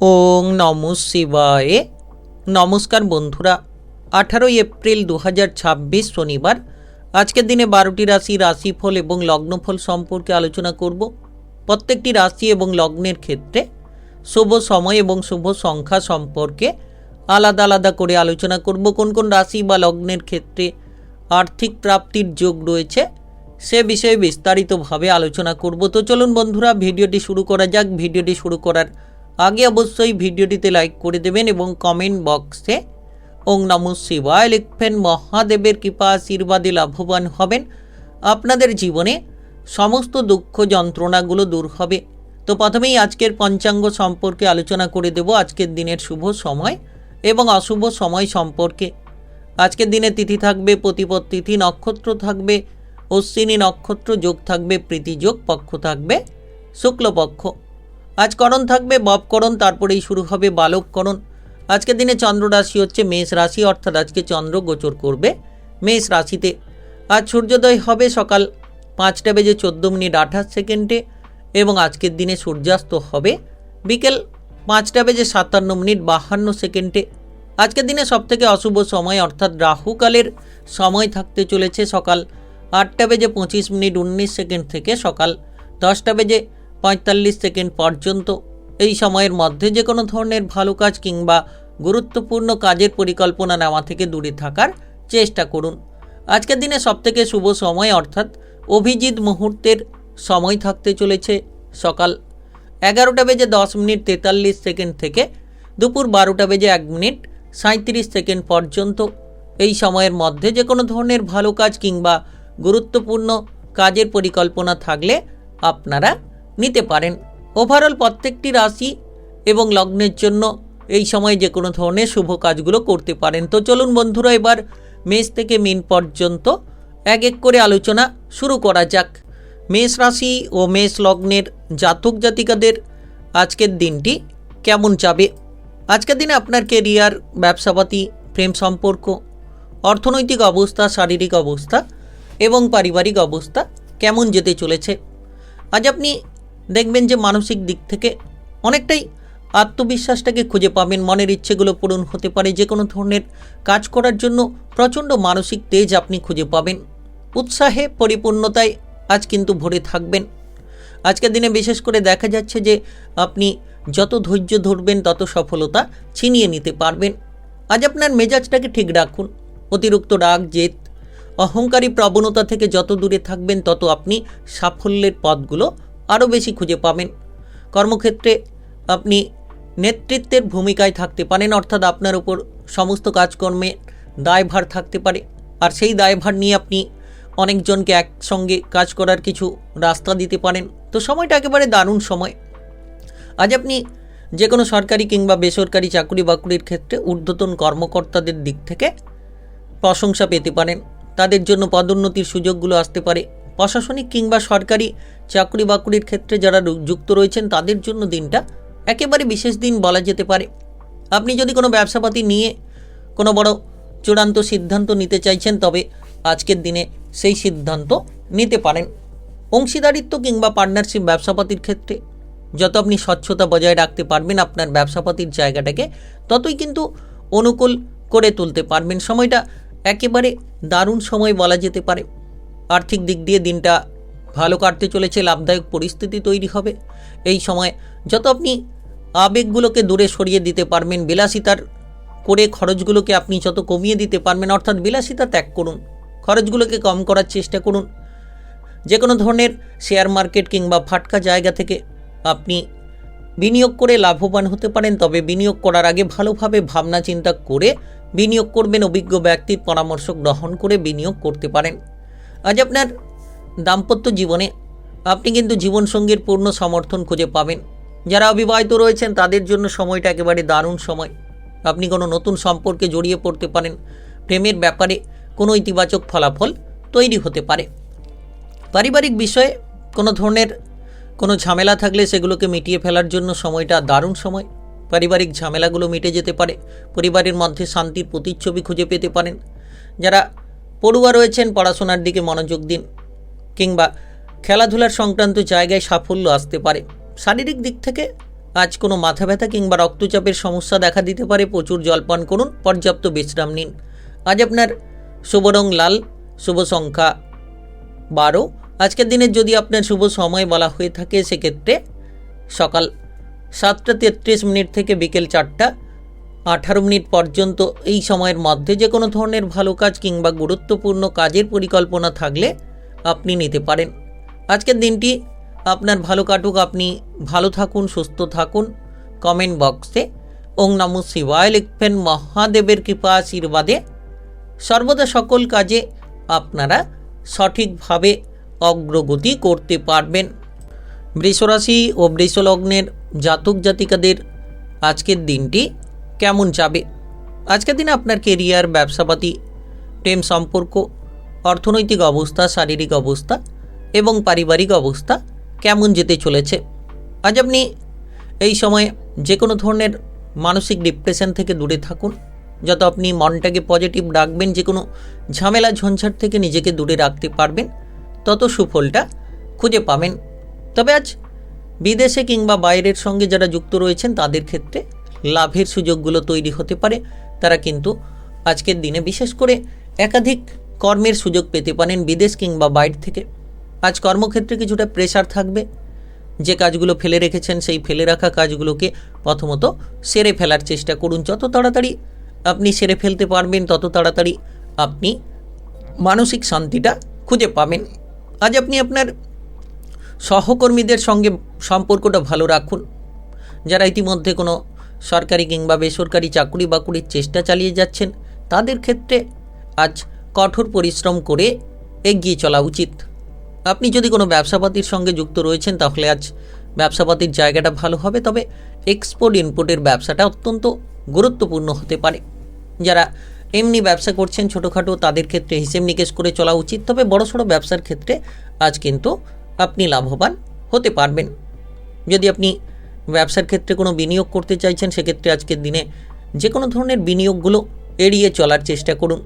ওং নমঃ শিবায়। নমস্কার বন্ধুরা, 18 এপ্রিল 2026 শনিবার। আজকের দিনে 12টি রাশি রাশিফল এবং লগ্নফল সম্পর্কে আলোচনা করব। প্রত্যেকটি রাশি এবং লগ্নের ক্ষেত্রে শুভ সময় এবং শুভ সংখ্যা সম্পর্কে আলাদা আলাদা করে আলোচনা করব। কোন কোন রাশি বা লগ্নের ক্ষেত্রে আর্থিক প্রাপ্তির যোগ রয়েছে সে বিষয়ে বিস্তারিতভাবে আলোচনা করব। তো চলুন বন্ধুরা, ভিডিওটি শুরু করা যাক। ভিডিওটি শুরু করার আগে অবশ্যই ভিডিওটিতে লাইক করে দেবেন এবং কমেন্ট বক্সে ওং নমঃ শিবায় লিখবেন। মহাদেবের কৃপা আশীর্বাদে লাভবান হবেন। আপনাদের জীবনে সমস্ত দুঃখ যন্ত্রণাগুলো দূর হবে। তো প্রথমেই আজকের পঞ্চাঙ্গ সম্পর্কে আলোচনা করে দেব, আজকের দিনের শুভ সময় এবং অশুভ সময় সম্পর্কে। আজকের দিনে তিথি থাকবে প্রতিপদ তিথি, নক্ষত্র থাকবে অশ্বিনী নক্ষত্র, যোগ থাকবে প্রীতিযোগ, পক্ষ থাকবে শুক্লপক্ষ। আজ করণ থাকবে ববকরণ, তারপরেই শুরু হবে বালককরণ। আজকের দিনে চন্দ্র রাশি হচ্ছে মেষ রাশি, অর্থাৎ আজকে চন্দ্র গোচর করবে মেষ রাশিতে। আজ সূর্যোদয় হবে সকাল 5:14:28 এবং আজকের দিনে সূর্যাস্ত হবে বিকেল 5:57:52। আজকের দিনে সবথেকে অশুভ সময় অর্থাৎ রাহুকালের সময় থাকতে চলেছে সকাল 8:25:19 থেকে সকাল 10:45 পর্যন্ত। এই সময়ের মধ্যে যে কোনো ধরনের ভালো কাজ কিংবা গুরুত্বপূর্ণ কাজের পরিকল্পনা নেওয়া থেকে দূরে থাকার চেষ্টা করুন। আজকের দিনে সবথেকে শুভ সময় অর্থাৎ অভিজিৎ মুহূর্তের সময় থাকতে চলেছে সকাল 11:10:43 থেকে দুপুর 12:01:37 পর্যন্ত। এই সময়ের মধ্যে যে কোনো ধরনের ভালো কাজ কিংবা গুরুত্বপূর্ণ কাজের পরিকল্পনা থাকলে আপনারা নিতে পারেন। ওভারঅল প্রত্যেকটি রাশি এবং লগ্নের জন্য এই সময় যে কোনো ধরনের শুভ কাজগুলো করতে পারেন। তো চলুন বন্ধুরা, এবার মেষ থেকে মীন পর্যন্ত এক এক করে আলোচনা শুরু করা যাক। মেষ রাশি ও মেষ লগ্নের জাতক জাতিকাদের আজকের দিনটি কেমন যাবে? আজকের দিনে আপনার কেরিয়ার, ব্যবসাপাতি, প্রেম সম্পর্ক, অর্থনৈতিক অবস্থা, শারীরিক অবস্থা এবং পারিবারিক অবস্থা কেমন যেতে চলেছে? আজ আপনি দেখবেন যে মানসিক দিক থেকে অনেকটাই আত্মবিশ্বাসটাকে খুঁজে পাবেন। মনের ইচ্ছেগুলো পূরণ হতে পারে। যে কোনো ধরনের কাজ করার জন্য প্রচণ্ড মানসিক তেজ আপনি খুঁজে পাবেন। উৎসাহে, পরিপূর্ণতায় আজ কিন্তু ভরে থাকবেন। আজকের দিনে বিশেষ করে দেখা যাচ্ছে যে আপনি যত ধৈর্য ধরবেন তত সফলতা ছিনিয়ে নিতে পারবেন। আজ আপনার মেজাজটাকে ঠিক রাখুন। অতিরিক্ত রাগ, জেদ, অহংকারী প্রবণতা থেকে যত দূরে থাকবেন তত আপনি সাফল্যের পথগুলো আরও বেশি খুঁজে পাবেন। কর্মক্ষেত্রে আপনি নেতৃত্বের ভূমিকায় থাকতে পারেন, অর্থাৎ আপনার উপর সমস্ত কাজকর্মে দায়ভার থাকতে পারে। আর সেই দায়ভার নিয়ে আপনি অনেকজনকে একসঙ্গে কাজ করার কিছু রাস্তা দিতে পারেন। তো সময়টা একেবারে দারুণ সময়। আজ আপনি যে কোনো সরকারি কিংবা বেসরকারি চাকরি বাকরির ক্ষেত্রে ঊর্ধ্বতন কর্মকর্তাদের দিক থেকে প্রশংসা পেতে পারেন। তাদের জন্য পদোন্নতির সুযোগগুলো আসতে পারে। প্রশাসনিক কিংবা সরকারি চাকরি বাকরির ক্ষেত্রে যারা যুক্ত রয়েছেন তাদের জন্য দিনটা একেবারে বিশেষ দিন বলা যেতে পারে। আপনি যদি কোনো ব্যবসাপাতি নিয়ে কোনো বড় চূড়ান্ত সিদ্ধান্ত নিতে চাইছেন তবে আজকের দিনে সেই সিদ্ধান্ত নিতে পারেন। অংশীদারিত্ব কিংবা পার্টনারশিপ ব্যবসাপাতির ক্ষেত্রে যত আপনি স্বচ্ছতা বজায় রাখতে পারবেন আপনার ব্যবসাপাতির জায়গাটাকে ততই কিন্তু অনুকূল করে তুলতে পারবেন। সময়টা একেবারে দারুণ সময় বলা যেতে পারে। আর্থিক দিক দিয়ে দিনটা ভালো কাটতে চলেছে, লাভদায়ক পরিস্থিতি তৈরি হবে। এই সময় যত আপনি আবেগগুলোকে দূরে সরিয়ে দিতে পারবেন, বিলাসিতার করে খরচগুলোকে আপনি যত কমিয়ে দিতে পারবেন, অর্থাৎ বিলাসিতা ত্যাগ করুন, খরচগুলোকে কম করার চেষ্টা করুন। যে কোনো ধরনের শেয়ার মার্কেট কিংবা ফাটকা জায়গা থেকে আপনি বিনিয়োগ করে লাভবান হতে পারেন, তবে বিনিয়োগ করার আগে ভালোভাবে ভাবনা চিন্তা করে বিনিয়োগ করবেন। অভিজ্ঞ ব্যক্তির পরামর্শ গ্রহণ করে বিনিয়োগ করতে পারেন। আজ আপনার দাম্পত্য জীবনে আপনি কিন্তু জীবনসঙ্গীর পূর্ণ সমর্থন খুঁজে পাবেন। যারা অবিবাহিত রয়েছেন তাদের জন্য সময়টা একেবারে দারুণ সময়। আপনি কোনো নতুন সম্পর্কে জড়িয়ে পড়তে পারেন। প্রেমের ব্যাপারে কোনো ইতিবাচক ফলাফল তৈরি হতে পারে। পারিবারিক বিষয়ে কোনো ধরনের কোনো ঝামেলা থাকলে সেগুলোকে মিটিয়ে ফেলার জন্য সময়টা দারুণ সময়। পারিবারিক ঝামেলাগুলো মিটে যেতে পারে। পরিবারের মধ্যে শান্তির প্রতিচ্ছবি খুঁজে পেতে পারেন। যারা পড়ুয়া রয়েছেন পড়াশোনার দিকে মনোযোগ দিন, কিংবা খেলাধুলার সংক্রান্ত জায়গায় সাফল্য আসতে পারে। শারীরিক দিক থেকে আজ কোনো মাথা ব্যথা কিংবা রক্তচাপের সমস্যা দেখা দিতে পারে। প্রচুর জলপান করুন, পর্যাপ্ত বিশ্রাম নিন। আজ আপনার শুভ রং লাল, শুভ সংখ্যা 12। আজকের দিনের যদি আপনার শুভ সময় বলা হয়ে থাকে সেক্ষেত্রে সকাল 7টা 33 থেকে বিকেল 4টা 18 পর্যন্ত। এই সময়ের মধ্যে যে কোনো ধরনের ভালো কাজ কিংবা গুরুত্বপূর্ণ কাজের পরিকল্পনা থাকলে আপনি নিতে পারেন। আজকের দিনটি আপনার ভালো কাটুক, আপনি ভালো থাকুন, সুস্থ থাকুন। কমেন্ট বক্সে ওং নমঃ শিবায় লিখবেন। মহাদেবের কৃপা আশীর্বাদে সর্বদা সকল কাজে আপনারা সঠিকভাবে অগ্রগতি করতে পারবেন। বৃষরাশি ও বৃষলগ্নের জাতক জাতিকাদের আজকের দিনটি কেমন যাবে? আজকের দিনে আপনার কেরিয়ার, ব্যবসাপাতি, প্রেম সম্পর্ক, অর্থনৈতিক অবস্থা, শারীরিক অবস্থা এবং পারিবারিক অবস্থা কেমন যেতে চলেছে? আজ আপনি এই সময়ে যে কোনো ধরনের মানসিক ডিপ্রেশন থেকে দূরে থাকুন। যত আপনি মনটাকে পজিটিভ রাখবেন, যে কোনো ঝামেলা ঝঞ্ঝাট থেকে নিজেকে দূরে রাখতে পারবেন, তত সুফলটা খুঁজে পাবেন। তবে আজ বিদেশে কিংবা বাইরের সঙ্গে যারা যুক্ত রয়েছেন তাদের ক্ষেত্রে লাভের সুযোগগুলো তৈরি হতে পারে। তারা কিন্তু আজকের দিনে বিশেষ করে একাধিক কর্মের সুযোগ পেতে পারেন বিদেশ কিংবা বাইরে থেকে। আজ কর্মক্ষেত্রে কিছুটা প্রেশার থাকবে। যে কাজগুলো ফেলে রেখেছেন সেই ফেলে রাখা কাজগুলোকে প্রথমত সেরে ফেলার চেষ্টা করুন। যত তাড়াতাড়ি আপনি সেরে ফেলতে পারবেন তত তাড়াতাড়ি আপনি মানসিক শান্তিটা খুঁজে পাবেন। আজ আপনি আপনার সহকর্মীদের সঙ্গে সম্পর্কটা ভালো রাখুন। যারা ইতিমধ্যে কোনো সরকারি কিংবা বেসরকারি চাকরি বাকরির চেষ্টা চালিয়ে যাচ্ছেন তাদের ক্ষেত্রে আজ কঠোর পরিশ্রম করে এগিয়ে চলা উচিত। আপনি যদি কোনো ব্যবসাপাতির সঙ্গে যুক্ত রয়েছেন তাহলে আজ ব্যবসাপাতির জায়গাটা ভালো হবে। তবে এক্সপোর্ট ইনপোর্টের ব্যবসাটা অত্যন্ত গুরুত্বপূর্ণ হতে পারে। যারা এমনি ব্যবসা করছেন ছোটোখাটো তাদের ক্ষেত্রে হিসেব নিকেশ করে চলা উচিত। তবে বড়সড় ব্যবসার ক্ষেত্রে আজ কিন্তু আপনি লাভবান হতে পারবেন। যদি আপনি ব্যবসার ক্ষেত্রে কোনো বিনিয়োগ করতে চাইছেন সেক্ষেত্রে আজকের দিনে যে কোনো ধরনের বিনিয়োগগুলো এড়িয়ে চলার চেষ্টা করুন।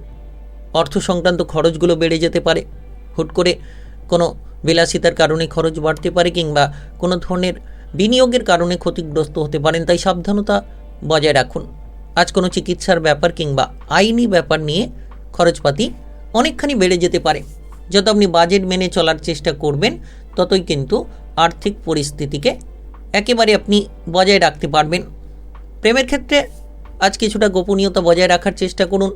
অর্থ সংক্রান্ত খরচগুলো বেড়ে যেতে পারে। হুট করে কোনো বিলাসিতার কারণে খরচ বাড়তে পারে কিংবা কোনো ধরনের বিনিয়োগের কারণে ক্ষতিগ্রস্ত হতে পারেন। তাই সাবধানতা বজায় রাখুন। আজ কোনো চিকিৎসার ব্যাপার কিংবা আইনি ব্যাপার নিয়ে খরচপাতি অনেকখানি বেড়ে যেতে পারে। যত আপনি বাজেট মেনে চলার চেষ্টা করবেন ততই কিন্তু আর্থিক পরিস্থিতিকে একেবারে আপনি বজায় রাখতে পারবেন। প্রেমের ক্ষেত্রে আজ কিছুটা গোপনীয়তা বজায় রাখার চেষ্টা করুন।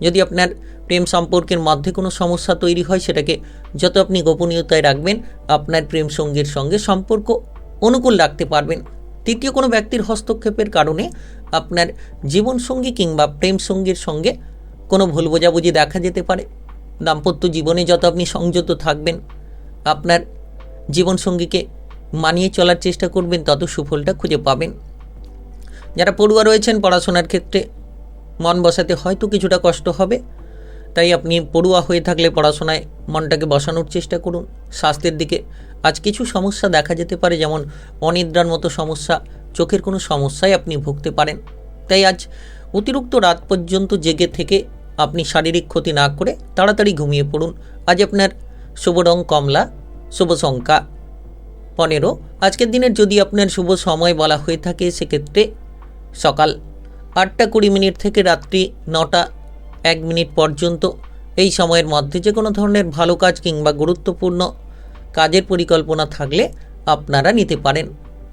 যদি আপনার প্রেম সম্পর্কের মধ্যে কোনো সমস্যা তৈরি হয় সেটাকে যত আপনি গোপনীয়তায় রাখবেন আপনার প্রেম সঙ্গীর সঙ্গে সম্পর্ক অনুকূল রাখতে পারবেন। তৃতীয় কোনো ব্যক্তির হস্তক্ষেপের কারণে আপনার জীবনসঙ্গী কিংবা প্রেম সঙ্গীর সঙ্গে কোনো ভুল বোঝাবুঝি দেখা যেতে পারে। দাম্পত্য জীবনে যত আপনি সংযত থাকবেন, আপনার জীবনসঙ্গীকে মানিয়ে চলার চেষ্টা করবেন, তত সুফলটা খুঁজে পাবেন। যারা পড়ুয়া রয়েছেন পড়াশোনার ক্ষেত্রে মন বসাতে হয়তো কিছুটা কষ্ট হবে। তাই আপনি পড়ুয়া হয়ে থাকলে পড়াশোনায় মনটাকে বসানোর চেষ্টা করুন। স্বাস্থ্যের দিকে আজ কিছু সমস্যা দেখা যেতে পারে, যেমন অনিদ্রার মতো সমস্যা, চোখের কোনো সমস্যায় আপনি ভুগতে পারেন। তাই আজ অতিরিক্ত রাত পর্যন্ত জেগে থেকে আপনি শারীরিক ক্ষতি না করে তাড়াতাড়ি ঘুমিয়ে পড়ুন। আজ আপনার শুভ রং কমলা, শুভ সংখ্যা 15। আজকের দিনের যদি আপনার শুভ সময় বলা হয়ে থাকে সেক্ষেত্রে সকাল 8টা 20 থেকে রাত্রি 9টা 1 পর্যন্ত। এই সময়ের মধ্যে যে কোনো ধরনের ভালো কাজ কিংবা গুরুত্বপূর্ণ কাজের পরিকল্পনা থাকলে আপনারা নিতে পারেন।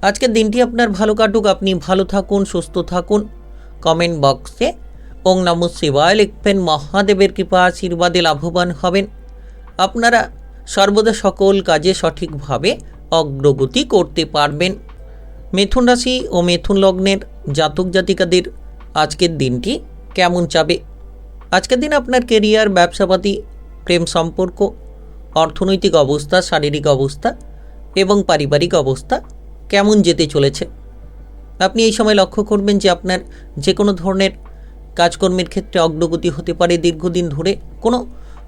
আজকের দিনটি আপনার ভালো কাটুক, আপনি ভালো থাকুন, সুস্থ থাকুন। কমেন্ট বক্সে ওং নমঃ শিবায় লিখবেন। মহাদেবের কৃপা আশীর্বাদে লাভবান হবেন। আপনারা সর্বদা সকল কাজে সঠিকভাবে অগ্রগতি করতে পারবেন। মিথুন রাশি ও মিথুন লগ্নের জাতক জাতিকাদের আজকের দিনটি কেমন যাবে? আজকের দিন আপনার কেরিয়ার, ব্যবসাপাতি, প্রেম সম্পর্ক, অর্থনৈতিক অবস্থা, শারীরিক অবস্থা এবং পারিবারিক অবস্থা কেমন যেতে চলেছে? আপনি এই সময় লক্ষ্য করবেন যে আপনার যে কোনো ধরনের কাজকর্মের ক্ষেত্রে অগ্রগতি হতে পারে। দীর্ঘদিন ধরে কোনো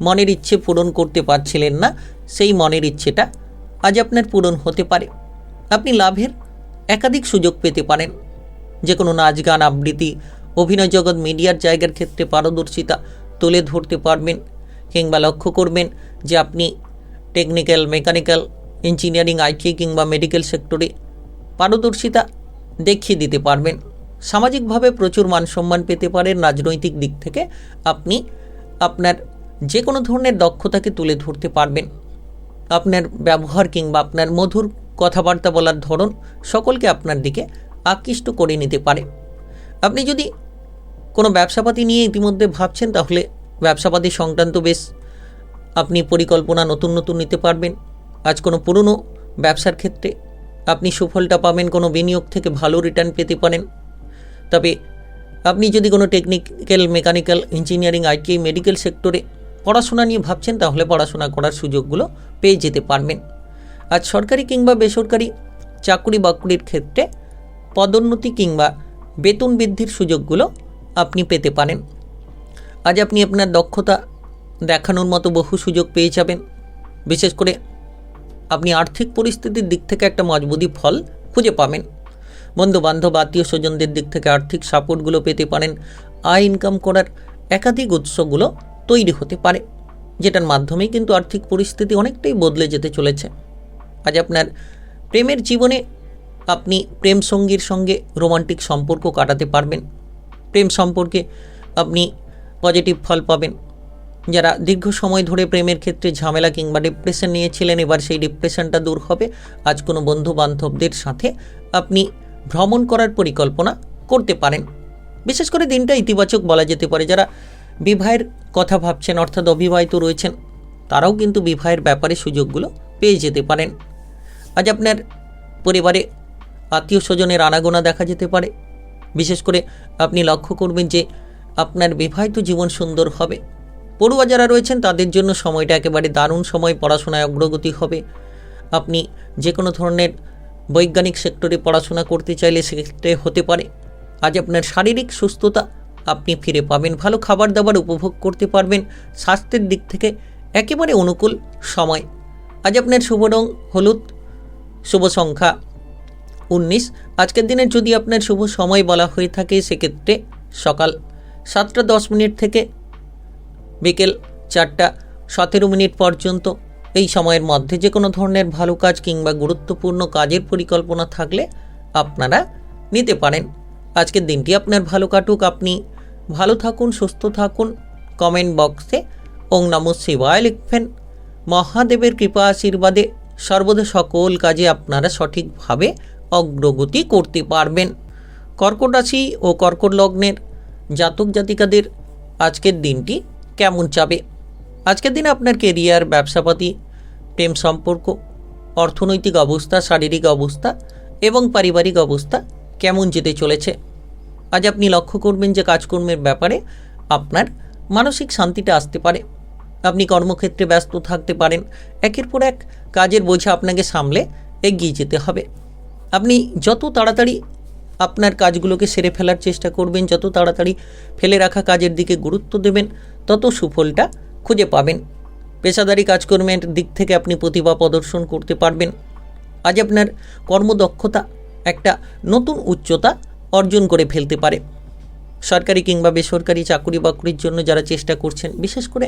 মনের ইচ্ছে পূরণ করতে পারছিলেন না, সেই মনের ইচ্ছেটা আজ আপনার পূরণ হতে পারে। আপনি লাভের একাধিক সুযোগ পেতে পারেন। যে কোনো নাচ, গান, আবৃত্তি, অভিনয় জগৎ, মিডিয়ার জায়গার ক্ষেত্রে পারদর্শিতা তুলে ধরতে পারবেন। কিংবা লক্ষ্য করবেন যে আপনি টেকনিক্যাল, মেকানিক্যাল, ইঞ্জিনিয়ারিং, আইটি কিংবা মেডিকেল সেক্টরে পারদর্শিতা দেখিয়ে দিতে পারবেন। সামাজিকভাবে প্রচুর মান সম্মান পেতে পারেন। রাজনৈতিক দিক থেকে আপনি আপনার যে কোনো ধরনের দক্ষতাকে তুলে ধরতে পারবেন। আপনার ব্যবহার কিংবা আপনার মধুর কথাবার্তা বলার ধরন সকলকে আপনার দিকে আকৃষ্ট করে নিতে পারে। আপনি যদি কোনো ব্যবসাপাতি নিয়ে ইতিমধ্যে ভাবছেন, তাহলে ব্যবসাপাতি সংক্রান্ত বেশ আপনি পরিকল্পনা নতুন নতুন নিতে পারবেন। আজ কোনো পুরনো ব্যবসার ক্ষেত্রে আপনি সুফলটা পাবেন, কোনো বিনিয়োগ থেকে ভালো রিটার্ন পেতে পারেন। তবে আপনি যদি কোনো technical, mechanical, engineering, ITI, medical সেক্টরে পড়াশোনা নিয়ে ভাবছেন, তাহলে পড়াশোনা করার সুযোগগুলো পেয়ে যেতে পারবেন। আজ সরকারি কিংবা বেসরকারি চাকরি বাকরির ক্ষেত্রে পদোন্নতি কিংবা বেতন বৃদ্ধির সুযোগগুলো আপনি পেতে পারেন। আজ আপনি আপনার দক্ষতা দেখানোর মতো বহু সুযোগ পেয়ে যাবেন। বিশেষ করে আপনি আর্থিক পরিস্থিতির দিক থেকে একটা মজবুতি ফল খুঁজে পাবেন। বন্ধুবান্ধব, আত্মীয় স্বজনদের দিক থেকে আর্থিক সাপোর্টগুলো পেতে পারেন। আয় ইনকাম করার একাধিক উৎসগুলো তৈরি হতে পারে, যেটার মাধ্যমেই কিন্তু আর্থিক পরিস্থিতি অনেকটাই বদলে যেতে চলেছে। আজ আপনার প্রেমের জীবনে আপনি প্রেম সঙ্গীর সঙ্গে রোমান্টিক সম্পর্ক কাটাতে পারবেন। প্রেম সম্পর্কে আপনি পজিটিভ ফল পাবেন। যারা দীর্ঘ সময় ধরে প্রেমের ক্ষেত্রে ঝামেলা কিংবা ডিপ্রেশন নিয়েছিলেন, এবার সেই ডিপ্রেশনটা দূর হবে। আজ কোনো বন্ধু বান্ধবদের সাথে আপনি ভ্রমণ করার পরিকল্পনা করতে পারেন। বিশেষ করে দিনটা ইতিবাচক বলা যেতে পারে। যারা বিবাহের কথা ভাবছেন, অর্থাৎ অবিবাহিত রয়েছেন, তারাও কিন্তু বিবাহের ব্যাপারে সুযোগগুলো পেয়ে যেতে পারেন। আজ আপনার পরিবারে আত্মীয় স্বজনের আনাগোনা দেখা যেতে পারে। বিশেষ করে আপনি লক্ষ্য করবেন যে আপনার বিবাহিত জীবন সুন্দর হবে। পড়ুয়া যারা রয়েছেন তাদের জন্য সময়টা একেবারে দারুণ সময়। পড়াশোনায় অগ্রগতি হবে। আপনি যে কোনো ধরনের বৈজ্ঞানিক সেক্টরে পড়াশোনা করতে চাইলে সেক্ষেত্রে হতে পারে। আজ আপনার শারীরিক সুস্থতা আপনি ফিরে পাবেন। ভালো খাবার দাবার উপভোগ করতে পারবেন। স্বাস্থ্যের দিক থেকে একেবারে অনুকূল সময়। আজ আপনার শুভ রং হলুদ, শুভ সংখ্যা 19। আজকের দিনের যদি আপনার শুভ সময় বলা হয়ে থাকে, সেক্ষেত্রে সকাল 7:10 থেকে বিকেল 4:17 পর্যন্ত। এই সময়ের মধ্যে যে কোনো ধরনের ভালো কাজ কিংবা গুরুত্বপূর্ণ কাজের পরিকল্পনা থাকলে আপনারা নিতে পারেন। আজকের দিনটি আপনার ভালো কাটুক। আপনি ভালো থাকুন, সুস্থ থাকুন। কমেন্ট বক্সে ওং নমঃ শিবায় লিখবেন। মহাদেবের কৃপা আশীর্বাদে সর্বদা সকল কাজে আপনারা সঠিকভাবে অগ্রগতি করতে পারবেন। কর্কট রাশি ও কর্কট লগ্নের জাতক জাতিকাদের আজকের দিনটি কেমন যাবে? আজকের দিনে আপনার কেরিয়ার, ব্যবসাপাতি, প্রেম সম্পর্ক, অর্থনৈতিক অবস্থা, শারীরিক অবস্থা এবং পারিবারিক অবস্থা কেমন যেতে চলেছে? আজ আপনি লক্ষ্য করবেন যে কাজকর্মের ব্যাপারে আপনার মানসিক শান্তিটা আসতে পারে। আপনি কর্মক্ষেত্রে ব্যস্ত থাকতে পারেন। একের পর এক কাজের বোঝা আপনাকে সামলে এগিয়ে যেতে হবে। আপনি যত তাড়াতাড়ি আপনার কাজগুলোকে সেরে ফেলার চেষ্টা করবেন, যত তাড়াতাড়ি ফেলে রাখা কাজের দিকে গুরুত্ব দেবেন, তত সুফলটা খুঁজে পাবেন। পেশাদারি কাজকর্মের দিক থেকে আপনি প্রতিভা প্রদর্শন করতে পারবেন। আজ আপনার কর্মদক্ষতা একটা নতুন উচ্চতা অর্জন করে ফেলতে পারে। সরকারি কিংবা বেসরকারি চাকরি বাকরির জন্য যারা চেষ্টা করছেন, বিশেষ করে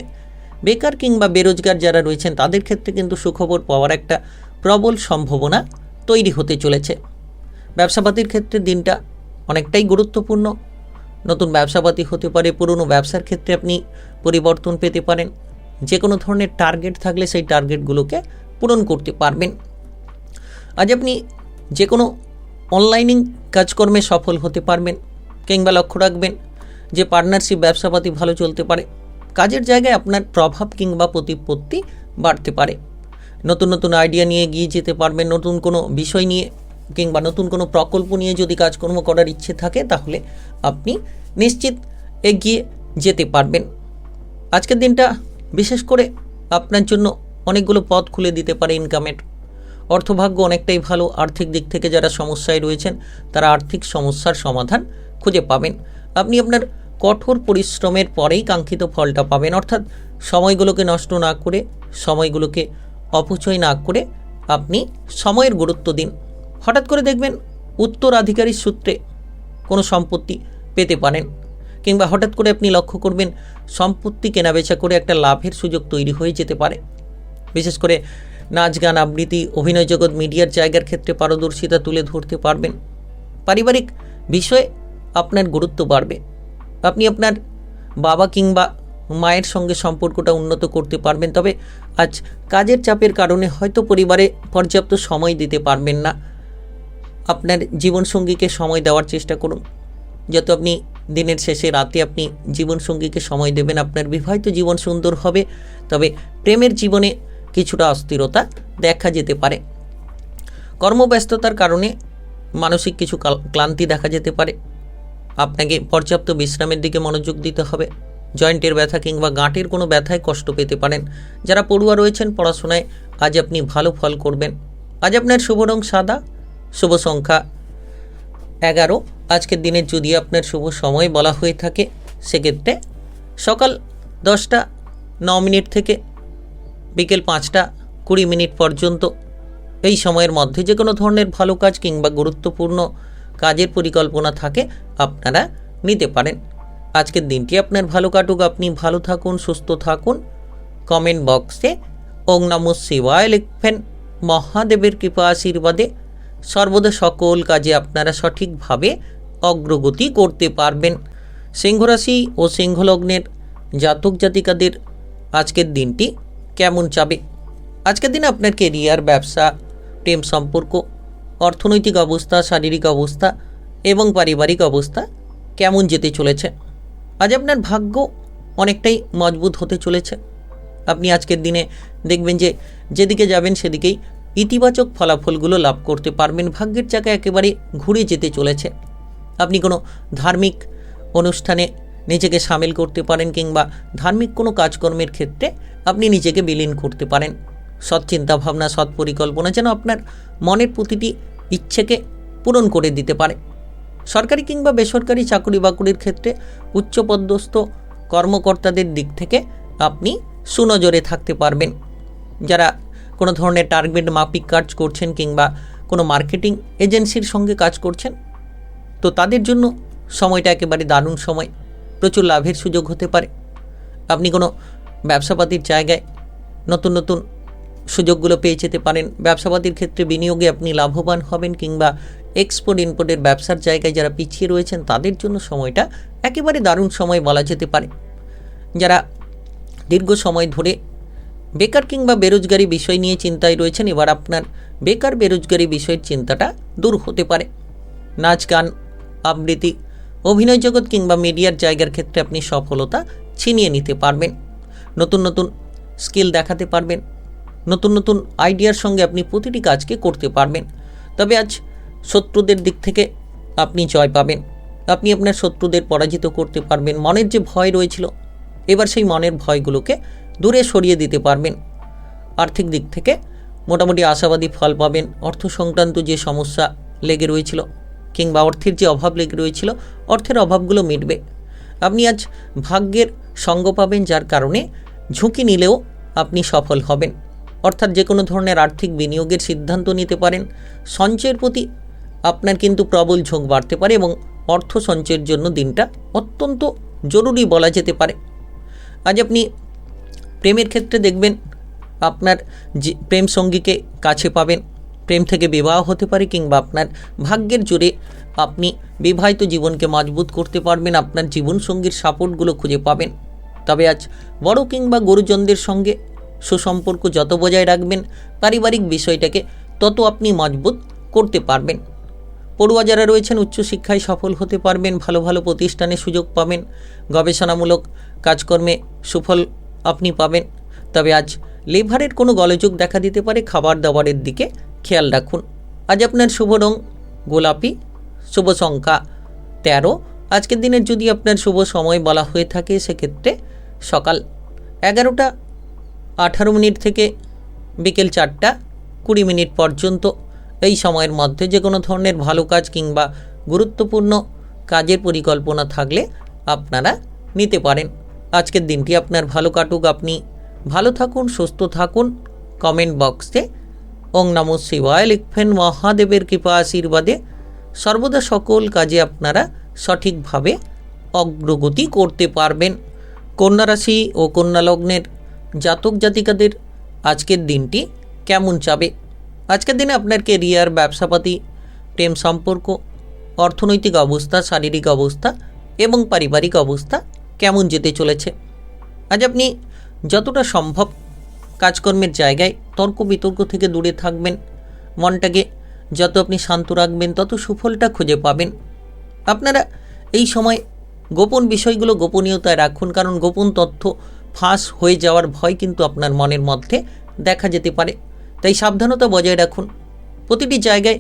বেকার কিংবা বেরোজগার যারা রয়েছেন, তাদের ক্ষেত্রে কিন্তু সুখবর পাওয়ার একটা প্রবল সম্ভাবনা তৈরি হতে চলেছে। ব্যবসাপাতির ক্ষেত্রে দিনটা অনেকটাই গুরুত্বপূর্ণ। নতুন ব্যবসাপাতি হতে পারে। পুরনো ব্যবসার ক্ষেত্রে আপনি পরিবর্তন পেতে পারেন। যে কোনো ধরনের টার্গেট থাকলে সেই টার্গেটগুলোকে পূরণ করতে পারবেন। আজ আপনি যে কোনো অনলাইনিং কাজকর্মে সফল হতে পারবেন। কিংবা লক্ষ্য রাখবেন যে পার্টনারশিপ ব্যবসাপাতি ভালো চলতে পারে। কাজের জায়গায় আপনার প্রভাব কিংবা প্রতিপত্তি বাড়তে পারে। নতুন নতুন আইডিয়া নিয়ে এগিয়ে যেতে পারবেন। নতুন কোনো বিষয় নিয়ে কিংবা নতুন কোনো প্রকল্প নিয়ে যদি কাজকর্ম করার ইচ্ছে থাকে, তাহলে আপনি নিশ্চিত এগিয়ে যেতে পারবেন। আজকের দিনটা বিশেষ করে আপনার জন্য অনেকগুলো পথ খুলে দিতে পারে ইনকামের। অর্থভাগ্য অনেকটাই ভালো। আর্থিক দিক থেকে যারা সমস্যায় রয়েছেন, তারা আর্থিক সমস্যার সমাধান খুঁজে পাবেন। আপনি আপনার কঠোর পরিশ্রমের পরেই কাঙ্ক্ষিত ফলটা পাবেন। অর্থাৎ সময়গুলোকে নষ্ট না করে, সময়গুলোকে অপচয় না করে আপনি সময়ের গুরুত্ব দিন। হঠাৎ করে দেখবেন উত্তরাধিকারীর সূত্রে কোনো সম্পত্তি পেতে পারেন। কিংবা হঠাৎ করে আপনি লক্ষ্য করবেন সম্পত্তি কেনাবেচা করে একটা লাভের সুযোগ তৈরি হয়ে যেতে পারে। বিশেষ করে নাচ, গান, আবৃত্তি, অভিনয় জগৎ, মিডিয়ার জায়গার ক্ষেত্রে পারদর্শিতা তুলে ধরতে পারবেন। পারিবারিক বিষয়ে আপনার গুরুত্ব বাড়বে। আপনি আপনার বাবা কিংবা মায়ের সঙ্গে সম্পর্কটা উন্নত করতে পারবেন। তবে আজ কাজের চাপের কারণে হয়তো পরিবারে পর্যাপ্ত সময় দিতে পারবেন না। আপনার জীবনসঙ্গীকে সময় দেওয়ার চেষ্টা করুন। যত আপনি দিনের শেষে রাতে আপনি জীবনসঙ্গীকে সময় দেবেন, আপনার বিবাহিত জীবন সুন্দর হবে। তবে প্রেমের জীবনে কিছুটা অস্থিরতা দেখা যেতে পারে। কর্মব্যস্ততার কারণে মানসিক কিছু ক্লান্তি দেখা যেতে পারে। আপনাকে পর্যাপ্ত বিশ্রামের দিকে মনোযোগ দিতে হবে। জয়েন্টের ব্যথা কিংবা গাঁটের কোনো ব্যথায় কষ্ট পেতে পারেন। যারা পড়ুয়া রয়েছেন পড়াশোনায় আজ আপনি ভালো ফল করবেন। আজ আপনার শুভ রং সাদা, শুভ সংখ্যা 11। আজকের দিনের যদি আপনার শুভ সময় বলা হয়ে থাকে সেক্ষেত্রে সকাল 10:09 থেকে বিকেল 5:20 পর্যন্ত। এই সময়ের মধ্যে যে কোনো ধরনের ভালো কাজ কিংবা গুরুত্বপূর্ণ কাজের পরিকল্পনা থাকে আপনারা নিতে পারেন। আজকের দিনটি আপনার ভালো কাটুক, আপনি ভালো থাকুন, সুস্থ থাকুন। কমেন্ট বক্সে ওং নমঃ শিবায় লিখবেন। মহাদেবের কৃপা আশীর্বাদে সর্বদা সকল কাজে আপনারা সঠিকভাবে অগ্রগতি করতে পারবেন। সিংহ রাশি ও সিংহ লগ্নের জাতক জাতিকাদের আজকের দিনটি কেমন যাবে? আজকের দিনে আপনার কেরিয়ার, ব্যবসা, প্রেম সম্পর্ক, অর্থনৈতিক অবস্থা, শারীরিক অবস্থা এবং পারিবারিক অবস্থা কেমন যেতে চলেছে? আজ আপনার ভাগ্য অনেকটাই মজবুত হতে চলেছে। আপনি আজকের দিনে দেখবেন যে যেদিকে যাবেন সেদিকেই ইতিবাচক ফলাফলগুলো লাভ করতে পারবেন। ভাগ্যের চাকা একেবারে ঘুরে যেতে চলেছে। আপনি কোনো ধার্মিক অনুষ্ঠানে নিজেকে সামিল করতে পারেন কিংবা ধার্মিক কোনো কাজকর্মের ক্ষেত্রে আপনি নিজেকে বিলীন করতে পারেন। সৎ চিন্তাভাবনা, সৎ পরিকল্পনা যেন আপনার মনের প্রতিটি ইচ্ছেকে পূরণ করে দিতে পারে। সরকারি কিংবা বেসরকারি চাকরি বাকরির ক্ষেত্রে উচ্চপদস্থ কর্মকর্তাদের দিক থেকে আপনি সুনজরে থাকতে পারবেন। যারা কোনো ধরনের টার্গেট মাফিক কাজ করছেন কিংবা কোনো মার্কেটিং এজেন্সির সঙ্গে কাজ করছেন, তো তাদের জন্য সময়টা একেবারে দারুণ সময়। প্রচুর লাভের সুযোগ হতে পারে। আপনি কোনো ব্যবসাপাতির জায়গায় নতুন নতুন সুযোগগুলো পেয়ে যেতে পারেন। ব্যবসাপাতির ক্ষেত্রে বিনিয়োগে আপনি লাভবান হবেন কিংবা এক্সপোর্ট ইম্পোর্টের ব্যবসার জায়গায় যারা পিছিয়ে রয়েছেন তাদের জন্য সময়টা একেবারে দারুণ সময় বলা যেতে পারে। যারা দীর্ঘ সময় ধরে বেকার কিংবা বেরোজগারি বিষয় নিয়ে চিন্তায় রয়েছেন, এবার আপনার বেকার বেরোজগারি বিষয়ের চিন্তাটা দূর হতে পারে। নাচ, গান, আবৃত্তি, অভিনয় জগৎ কিংবা মিডিয়ার জায়গার ক্ষেত্রে আপনি সফলতা ছিনিয়ে নিতে পারবেন। নতুন নতুন স্কিল দেখাতে পারবেন। নতুন নতুন আইডিয়ার সঙ্গে আপনি প্রতিটি কাজকে করতে পারবেন। তবে আজ শত্রুদের দিক থেকে আপনি জয় পাবেন। আপনি আপনার শত্রুদের পরাজিত করতে পারবেন। মনের যে ভয় রয়েছিল এবার সেই মনের ভয়গুলোকে দূরে সরিয়ে দিতে পারবেন। আর্থিক দিক থেকে মোটামুটি আশাবাদী ফল পাবেন। অর্থ সংক্রান্ত যে সমস্যা লেগে রয়েছিল কিংবা অর্থের যে অভাব লেগে রয়েছিল, অর্থের অভাবগুলো মিটবে। আপনি আজ ভাগ্যের সঙ্গ পাবেন, যার কারণে ঝুঁকি নিলেও আপনি সফল হবেন। অর্থাৎ যে কোনো ধরনের আর্থিক বিনিয়োগের সিদ্ধান্ত নিতে পারেন। সঞ্চয়ের প্রতি আপনার কিন্তু প্রবল ঝোঁক বাড়তে পারে এবং অর্থ সঞ্চয়ের জন্য দিনটা অত্যন্ত জরুরি বলা যেতে পারে। আজ আপনি প্রেমের ক্ষেত্রে দেখবেন আপনার যে প্রেম সঙ্গীকে কাছে পাবেন। প্রেম থেকে বিবাহ হতে পারে কিংবা আপনার ভাগ্যের জোরে আপনি বিবাহিত জীবনকে মজবুত করতে পারবেন। আপনার জীবনসঙ্গীর সাপোর্টগুলো খুঁজে পাবেন। তবে আজ বড় কিংবা গুরুজনদের সঙ্গে সুসম্পর্ক যত বজায় রাখবেন, পারিবারিক বিষয়টাকে তত আপনি মজবুত করতে পারবেন। পড়ুয়া যারা রয়েছেন উচ্চশিক্ষায় সফল হতে পারবেন। ভালো ভালো প্রতিষ্ঠানে সুযোগ পাবেন। গবেষণামূলক কাজকর্মে সুফল আপনি পাবেন। তবে আজ লিভারের কোনো গোলযোগ দেখা দিতে পারে। খাবার দাবারের দিকে খেয়াল রাখুন। আজ আপনার শুভ রং গোলাপি, শুভ সংখ্যা 13। আজকের দিনের যদি আপনার শুভ সময় বলা হয়ে থাকে সেক্ষেত্রে সকাল 11:18 থেকে বিকেল 4:20 পর্যন্ত। এই সময়ের মধ্যে যে কোনো ধরনের ভালো কাজ কিংবা গুরুত্বপূর্ণ কাজের পরিকল্পনা থাকলে আপনারা নিতে পারেন। আজকের দিনটি আপনার ভালো কাটুক, আপনি ভালো থাকুন, সুস্থ থাকুন। কমেন্ট বক্সে ওং নমঃ শিবায় লিখবেন। মহাদেবের কৃপা আশীর্বাদে সর্বদা সকল কাজে আপনারা সঠিকভাবে অগ্রগতি করতে পারবেন। কন্যা রাশি ও কন্যা লগ্নের জাতক জাতিকাদের আজকের দিনটি কেমন যাবে? আজকের দিনে আপনার কেরিয়ার, ব্যবসাপাতি, প্রেম সম্পর্ক, অর্থনৈতিক অবস্থা, শারীরিক অবস্থা এবং পারিবারিক অবস্থা কেমন যেতে চলেছে। আজ আপনি যতটা সম্ভব কাজকর্মের জায়গায় তর্ক বিতর্ক থেকে দূরে থাকবেন। মনটাকে যত আপনি শান্ত রাখবেন তত সুফলটা খুঁজে পাবেন। আপনারা এই সময় গোপন বিষয়গুলো গোপনীয়তায় রাখুন, কারণ গোপন তথ্য ফাঁস হয়ে যাওয়ার ভয় কিন্তু আপনার মনের মধ্যে দেখা যেতে পারে। তাই সাবধানতা বজায় রাখুন। প্রতিটি জায়গায়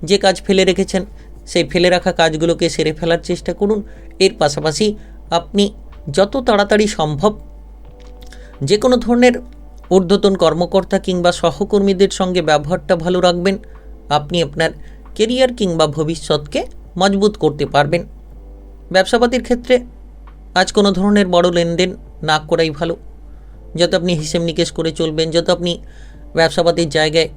যে কাজ ফেলে রেখেছেন সেই ফেলে রাখা কাজগুলোকে সেরে ফেলার চেষ্টা করুন। এর পাশাপাশি আপনি যত তাড়াতাড়ি সম্ভব যে কোনো ধরনের ঊর্ধ্বতন কর্মকর্তা কিংবা সহকর্মীদের সঙ্গে ব্যবহারটা ভালো রাখবেন। আপনি আপনার কেরিয়ার কিংবা ভবিষ্যৎকে মজবুত করতে পারবেন। ব্যবসাপাতির ক্ষেত্রে আজ কোনো ধরনের বড় লেনদেন না করাই ভালো। যত আপনি হিসেব নিকেশ করে চলবেন, যত আপনি ব্যবসাপাতির জায়গায়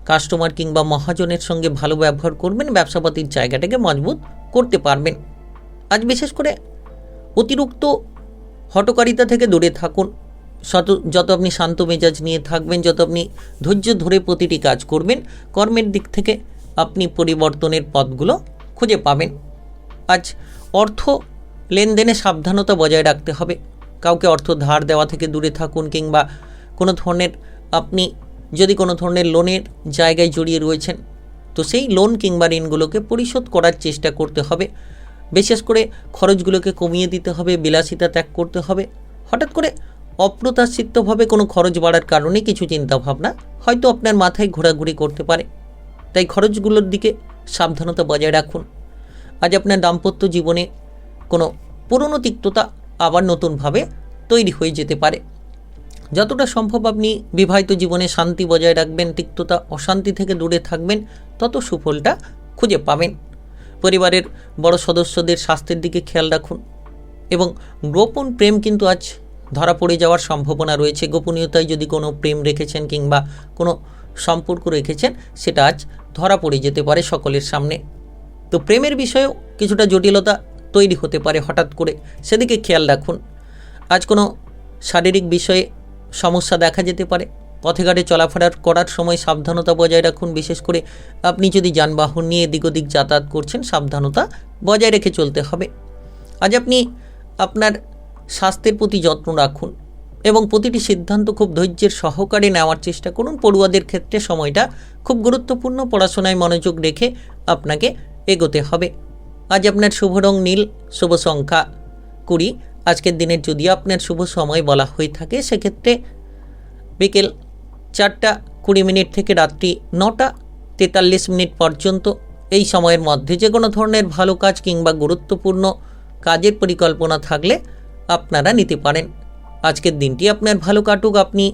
কাস্টমার কিংবা মহাজনের সঙ্গে ভালো ব্যবহার করবেন, ব্যবসাপাতির জায়গাটাকে মজবুত করতে পারবেন। আজ বিশেষ করে অতিরিক্ত হঠকারিতা থেকে দূরে থাকুন। যত আপনি শান্ত মেজাজ নিয়ে থাকবেন, যত আপনি ধৈর্য ধরে প্রতিটি কাজ করবেন, কর্মের দিক থেকে আপনি পরিবর্তনের পথগুলো খুঁজে পাবেন। আজ অর্থ লেনদেনে সাবধানতা বজায় রাখতে হবে। কাউকে অর্থ ধার দেওয়া থেকে দূরে থাকুন, কিংবা কোনো ধরনের আপনি যদি কোনো ধরনের লোনের জায়গায় জড়িয়ে রয়েছেন তো সেই লোন কিংবা ঋণগুলোকে পরিশোধ করার চেষ্টা করতে হবে। বিশেষ করে খরচগুলোকে কমিয়ে দিতে হবে, বিলাসিতা ত্যাগ করতে হবে। হঠাৎ করে অপ্রত্যাশিতভাবে কোনো খরচ বাড়ার কারণে কিছু চিন্তাভাবনা হয়তো আপনার মাথায় ঘোরাঘুরি করতে পারে। তাই খরচগুলোর দিকে সাবধানতা বজায় রাখুন। আজ আপনার দাম্পত্য জীবনে কোনো পুরনো তিক্ততা আবার নতুনভাবে তৈরি হয়ে যেতে পারে। যতটা সম্ভব আপনি বিবাহিত জীবনে শান্তি বজায় রাখবেন, তিক্ততা অশান্তি থেকে দূরে থাকবেন, তত সুফলটা খুঁজে পাবেন। পরিবারের বড় সদস্যদের স্বাস্থ্যের দিকে খেয়াল রাখুন এবং গোপন প্রেম কিন্তু আজ ধরা পড়ে যাওয়ার সম্ভাবনা রয়েছে। গোপনীয়তায় যদি কোনো প্রেম রেখেছেন কিংবা কোনো সম্পর্ক রেখেছেন, সেটা আজ ধরা পড়ে যেতে পারে সকলের সামনে। তো প্রেমের বিষয়েও কিছুটা জটিলতা তৈরি হতে পারে হঠাৎ করে, সেদিকে খেয়াল রাখুন। আজ কোনো শারীরিক বিষয়ে সমস্যা দেখা যেতে পারে। পথে ঘাটে চলাফেরা করার সময় সাবধানতা বজায় রাখুন। বিশেষ করে আপনি যদি যানবাহন নিয়ে এদিক ওদিক যাতায়াত করছেন, সাবধানতা বজায় রেখে চলতে হবে। আজ আপনি আপনার স্বাস্থ্যের প্রতি যত্ন রাখুন এবং প্রতিটি সিদ্ধান্ত খুব ধৈর্যের সহকারে নেওয়ার চেষ্টা করুন। পড়ুয়াদের ক্ষেত্রে সময়টা খুব গুরুত্বপূর্ণ। পড়াশোনায় মনোযোগ রেখে আপনাকে এগোতে হবে। আজ আপনার শুভ রং নীল, শুভ সংখ্যা 20। আজকের দিনের যদি আপনার শুভ সময় বলা হয়ে থাকে, সেক্ষেত্রে বিকেল 4:20 থেকে রাত্রি 9:43 পর্যন্ত। এই সময়ের মধ্যে যে কোনো ধরনের ভালো কাজ কিংবা গুরুত্বপূর্ণ কাজের পরিকল্পনা থাকলে আপনারা নিতে পারেন। আজকের দিনটি আপনার ভালো কাটুক। আপনি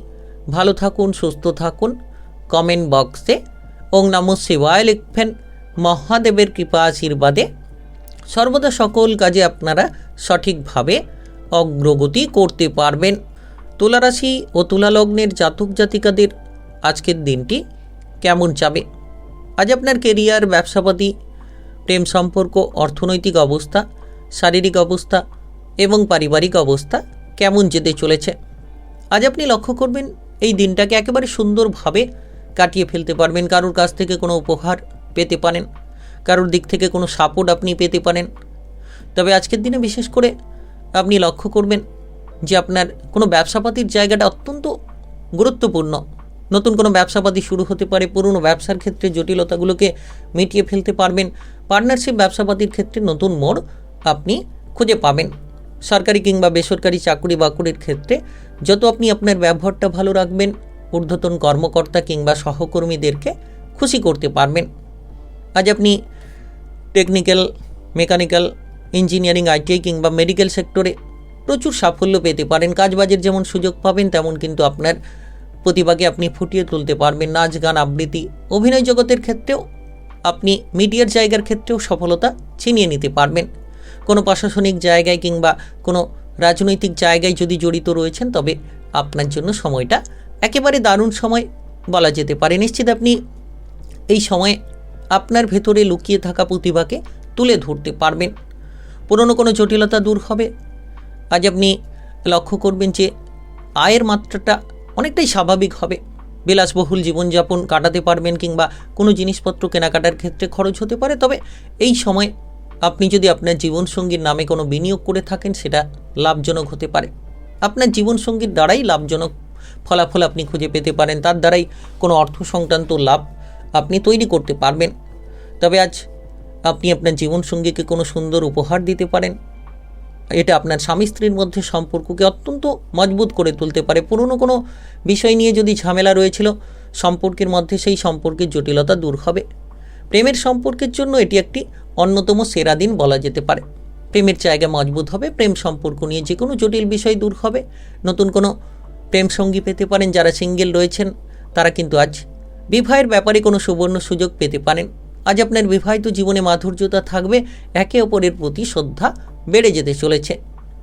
ভালো থাকুন, সুস্থ থাকুন। কমেন্ট বক্সে ওং নমঃ শিবায় লিখবেন। মহাদেবের কৃপা আশীর্বাদে সর্বদা সকল কাজে আপনারা সঠিকভাবে অগ্রগতি করতে পারবেন। তুলা রাশি ও তুলা লগ্নের জাতক জাতিকাদের আজকের দিনটি কেমন যাবে? আজ আপনার কেরিয়ার, ব্যবসাপাতি, প্রেম সম্পর্ক, অর্থনৈতিক অবস্থা, শারীরিক অবস্থা এবং পারিবারিক অবস্থা কেমন যেতে চলেছে? আজ আপনি লক্ষ্য করবেন এই দিনটাকে একেবারে সুন্দরভাবে কাটিয়ে ফেলতে পারবেন। কারোর কাছ থেকে কোনো উপহার পেতে পারেন, কারোর দিক থেকে কোনো সাপোর্ট আপনি পেতে পারেন। তবে আজকের দিনে বিশেষ করে আপনি লক্ষ্য করবেন যে আপনার কোনো ব্যবসাপাতির জায়গাটা অত্যন্ত গুরুত্বপূর্ণ। নতুন কোনো ব্যবসাপাতি শুরু হতে পারে। পুরনো ব্যবসার ক্ষেত্রে জটিলতাগুলোকে মিটিয়ে ফেলতে পারবেন। পার্টনারশিপ ব্যবসাপাতির ক্ষেত্রে নতুন মোড় আপনি খুঁজে পাবেন। সরকারি কিংবা বেসরকারি চাকরি বাকরির ক্ষেত্রে যত আপনি আপনার ব্যবহারটা ভালো রাখবেন, ঊর্ধ্বতন কর্মকর্তা কিংবা সহকর্মীদেরকে খুশি করতে পারবেন। আজ আপনি টেকনিক্যাল, মেকানিক্যাল, ইঞ্জিনিয়ারিং, আইটিআই কিংবা মেডিকেল সেক্টরে প্রচুর সাফল্য পেতে পারেন। কাজবাজের যেমন সুযোগ পাবেন, তেমন কিন্তু আপনার প্রতিভাকে আপনি ফুটিয়ে তুলতে পারবেন। নাচ, গান, আবৃত্তি, অভিনয় জগতের ক্ষেত্রেও আপনি মিডিয়ার জায়গার ক্ষেত্রেও সফলতা ছিনিয়ে নিতে পারবেন। কোনো প্রশাসনিক জায়গায় কিংবা কোনো রাজনৈতিক জায়গায় যদি জড়িত রয়েছেন, তবে আপনার জন্য সময়টা একেবারে দারুণ সময় বলা যেতে পারে। নিশ্চিত আপনি এই সময়ে আপনার ভেতরে লুকিয়ে থাকা প্রতিভাকে তুলে ধরতে পারবেন। পুরনো কোনো জটিলতা দূর হবে। আজ আপনি লক্ষ্য করবেন যে আয়ের মাত্রাটা অনেকটাই স্বাভাবিক হবে। বিলাসবহুল জীবনযাপন কাটাতে পারবেন কিংবা কোনো জিনিসপত্র কেনাকাটার ক্ষেত্রে খরচ হতে পারে। তবে এই সময় আপনি যদি আপনার জীবনসঙ্গীর নামে কোনো বিনিয়োগ করে থাকেন সেটা লাভজনক হতে পারে। আপনার জীবনসঙ্গীর দ্বারাই লাভজনক ফলাফল আপনি খুঁজে পেতে পারেন, তার দ্বারাই কোনো অর্থ সংক্রান্ত লাভ আপনি তৈরি করতে পারবেন। তবে আজ আপনি আপনার জীবনসঙ্গীকে কোনো সুন্দর উপহার দিতে পারেন। এটা আপনার স্বামী স্ত্রীর মধ্যে সম্পর্ককে অত্যন্ত মজবুত করে তুলতে পারে। পুরনো কোনো বিষয় নিয়ে যদি ঝামেলা রয়েছিল সম্পর্কের মধ্যে, সেই সম্পর্কের জটিলতা দূর হবে। প্রেমের সম্পর্কের জন্য এটি একটি অন্যতম সেরা দিন বলা যেতে পারে। প্রেমের জায়গা মজবুত হবে, প্রেম সম্পর্ক নিয়ে যে কোনো জটিল বিষয় দূর হবে, নতুন কোনো প্রেম সঙ্গী পেতে পারেন। যারা সিঙ্গেল রয়েছেন তারা কিন্তু আজ বিবাহের ব্যাপারে কোনো সুবর্ণ সুযোগ পেতে পারেন। আজ আপনার বিবাহিত জীবনে মাধুর্যতা থাকবে, একে অপরের প্রতি শ্রদ্ধা বেড়ে যেতে চলেছে।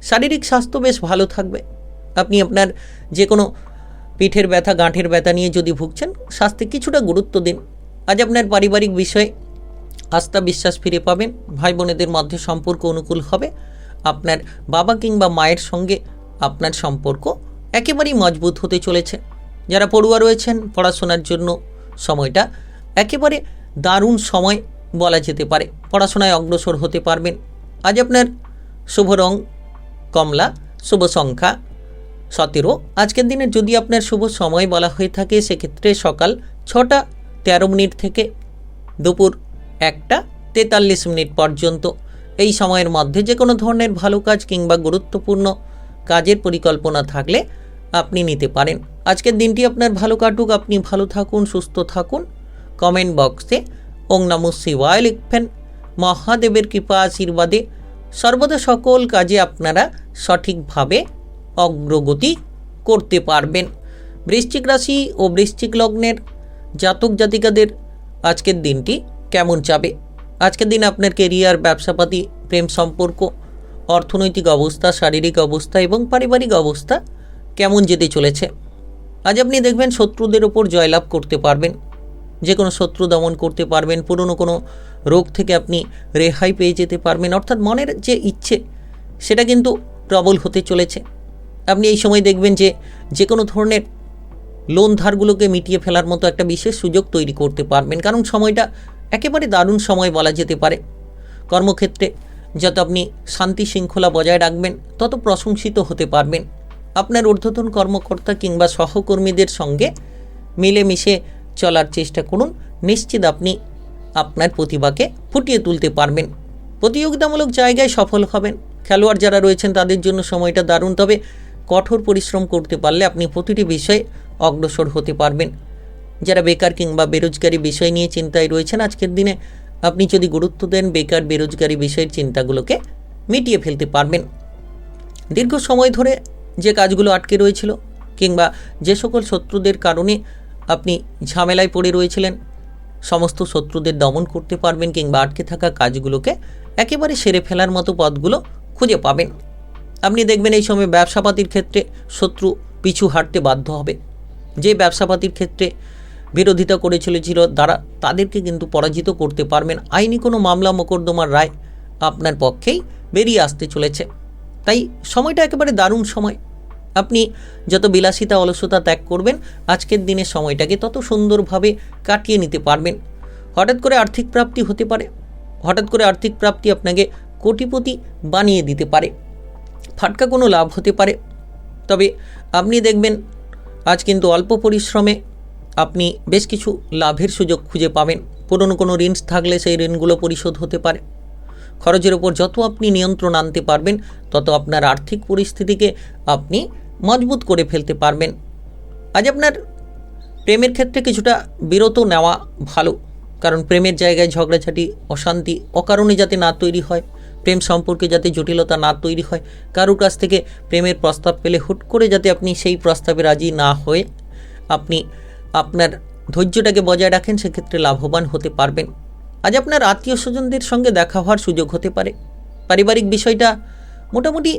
শারীরিক স্বাস্থ্য বেশ ভালো থাকবে। আপনি আপনার যে কোনো পিঠের ব্যথা, গাঁঠের ব্যথা নিয়ে যদি ভুগছেন, স্বাস্থ্যে কিছুটা গুরুত্ব দিন। আজ আপনার পারিবারিক বিষয়ে আস্থা বিশ্বাস ফিরে পাবেন। ভাই বোনেদের মধ্যে সম্পর্ক অনুকূল হবে। আপনার বাবা কিংবা মায়ের সঙ্গে আপনার সম্পর্ক একেবারেই মজবুত হতে চলেছে। যারা পড়ুয়া রয়েছেন, পড়াশোনার জন্য সময়টা একেবারে দারুণ সময় বলা যেতে পারে। পড়াশোনায় অগ্রসর হতে পারবেন। আজ আপনার শুভ রং কমলা, শুভ সংখ্যা 17। আজকের দিনে যদি আপনার শুভ সময় বলা হয়ে থাকে সেক্ষেত্রে সকাল 6টা 13 মিনিট থেকে দুপুর 1টা 43 মিনিট পর্যন্ত। এই সময়ের মধ্যে যে কোনো ধরনের ভালো কাজ কিংবা গুরুত্বপূর্ণ কাজের পরিকল্পনা থাকলে আপনি নিতে পারেন। আজকের দিনটি আপনার ভালো কাটুক, আপনি ভালো থাকুন, সুস্থ থাকুন। কমেন্ট বক্সে ওং নমঃ শিবায় লিখবেন। মহাদেবের কৃপা আশীর্বাদে সর্বদা সকল কাজে আপনারা সঠিকভাবে অগ্রগতি করতে পারবেন। বৃশ্চিক রাশি ও বৃশ্চিক লগ্নের জাতক জাতিকাদের আজকের দিনটি কেমন যাবে? আজকের দিন আপনার কেরিয়ার, ব্যবসাপাতি, প্রেম সম্পর্ক, অর্থনৈতিক অবস্থা, শারীরিক অবস্থা এবং পারিবারিক অবস্থা কেমন যেতে চলেছে? আজ আপনি দেখবেন শত্রুদের ওপর জয়লাভ করতে পারবেন, যে কোনো শত্রু দমন করতে পারবেন। পুরনো কোনো রোগ থেকে আপনি রেহাই পেয়ে যেতে পারবেন। অর্থাৎ মনের যে ইচ্ছে সেটা কিন্তু প্রবল হতে চলেছে। আপনি এই সময় দেখবেন যে কোনো ধরনের লোন ধারগুলোকে মিটিয়ে ফেলার মতো একটা বিশেষ সুযোগ তৈরি করতে পারবেন, কারণ সময়টা একেবারে দারুণ সময় বলা যেতে পারে। কর্মক্ষেত্রে যত আপনি শান্তি শৃঙ্খলা বজায় রাখবেন তত প্রশংসিত হতে পারবেন। আপনার ঊর্ধ্বতন কর্মকর্তা কিংবা সহকর্মীদের সঙ্গে মিলেমিশে চলার চেষ্টা করুন। নিশ্চিত আপনি আপনার প্রতিভাকে ফুটিয়ে তুলতে পারবেন। প্রতিযোগিতামূলক জায়গায় সফল হবেন। খেলোয়াড় যারা রয়েছেন তাদের জন্য সময়টা দারুণ, তবে কঠোর পরিশ্রম করতে পারলে আপনি প্রতিটি বিষয়ে অগ্রসর হতে পারবেন। যারা বেকার কিংবা বেরোজগারি বিষয় নিয়ে চিন্তায় রয়েছেন, আজকের দিনে আপনি যদি গুরুত্ব দেন বেকার বেরোজগারি বিষয়ের চিন্তাগুলোকে মিটিয়ে ফেলতে পারবেন। দীর্ঘ সময় ধরে যে কাজগুলো আটকে রয়েছিল কিংবা যে সকল শত্রুদের কারণে আপনি ঝামেলায় পড়ে রয়েছিলেন, সমস্ত শত্রুদের দমন করতে পারবেন কিংবা আটকে থাকা কাজগুলোকে একেবারে সেরে ফেলার মতো পথগুলো খুঁজে পাবেন। আপনি দেখবেন এই সময় ব্যবসাপাতির ক্ষেত্রে শত্রু পিছু হাঁটতে বাধ্য হবে। যে ব্যবসাপাতির ক্ষেত্রে বিরোধিতা করেছিল তাদেরকে কিন্তু পরাজিত করতে পারবেন। আইনি কোনো মামলা মোকদ্দমার রায় আপনার পক্ষেই বেরিয়ে আসতে চলেছে। তাই সময়টা একেবারে দারুণ সময়। আপনি যত বিলাসিতা অলসতা ত্যাগ করবেন আজকের দিনের সময়টাকে তত সুন্দরভাবে কাটিয়ে নিতে পারবেন। হঠাৎ করে আর্থিক প্রাপ্তি হতে পারে। হঠাৎ করে আর্থিক প্রাপ্তি আপনাকে কোটিপতি বানিয়ে দিতে পারে। ফাটকা কোনো লাভ হতে পারে। তবে আপনি দেখবেন আজ কিন্তু অল্প পরিশ্রমে আপনি বেশ কিছু লাভের সুযোগ খুঁজে পাবেন। পুরনো কোনো ঋণ থাকলে সেই ঋণগুলো পরিশোধ হতে পারে। খরচের ওপর যত আপনি নিয়ন্ত্রণ আনতে পারবেন তত আপনার আর্থিক পরিস্থিতিকে আপনি মজবুত করে ফেলতে পারবেন। আজ আপনার প্রেমের ক্ষেত্রে কিছুটা বিরত নেওয়া ভালো, কারণ প্রেমের জায়গায় ঝগড়াঝাটি, অশান্তি অকারণে যাতে না তৈরি হয়, প্রেম সম্পর্কে যাতে জটিলতা না তৈরি হয়, কারোর কাছ থেকে প্রেমের প্রস্তাব পেলে হুট করে যাতে আপনি সেই প্রস্তাবে রাজি না হয়ে আপনি আপনার ধৈর্যটাকে বজায় রাখেন, সেক্ষেত্রে লাভবান হতে পারবেন। আজ আপনার আত্মীয় স্বজনদের সঙ্গে দেখা হওয়ার সুযোগ হতে পারে। পারিবারিক বিষয়টা মোটামুটি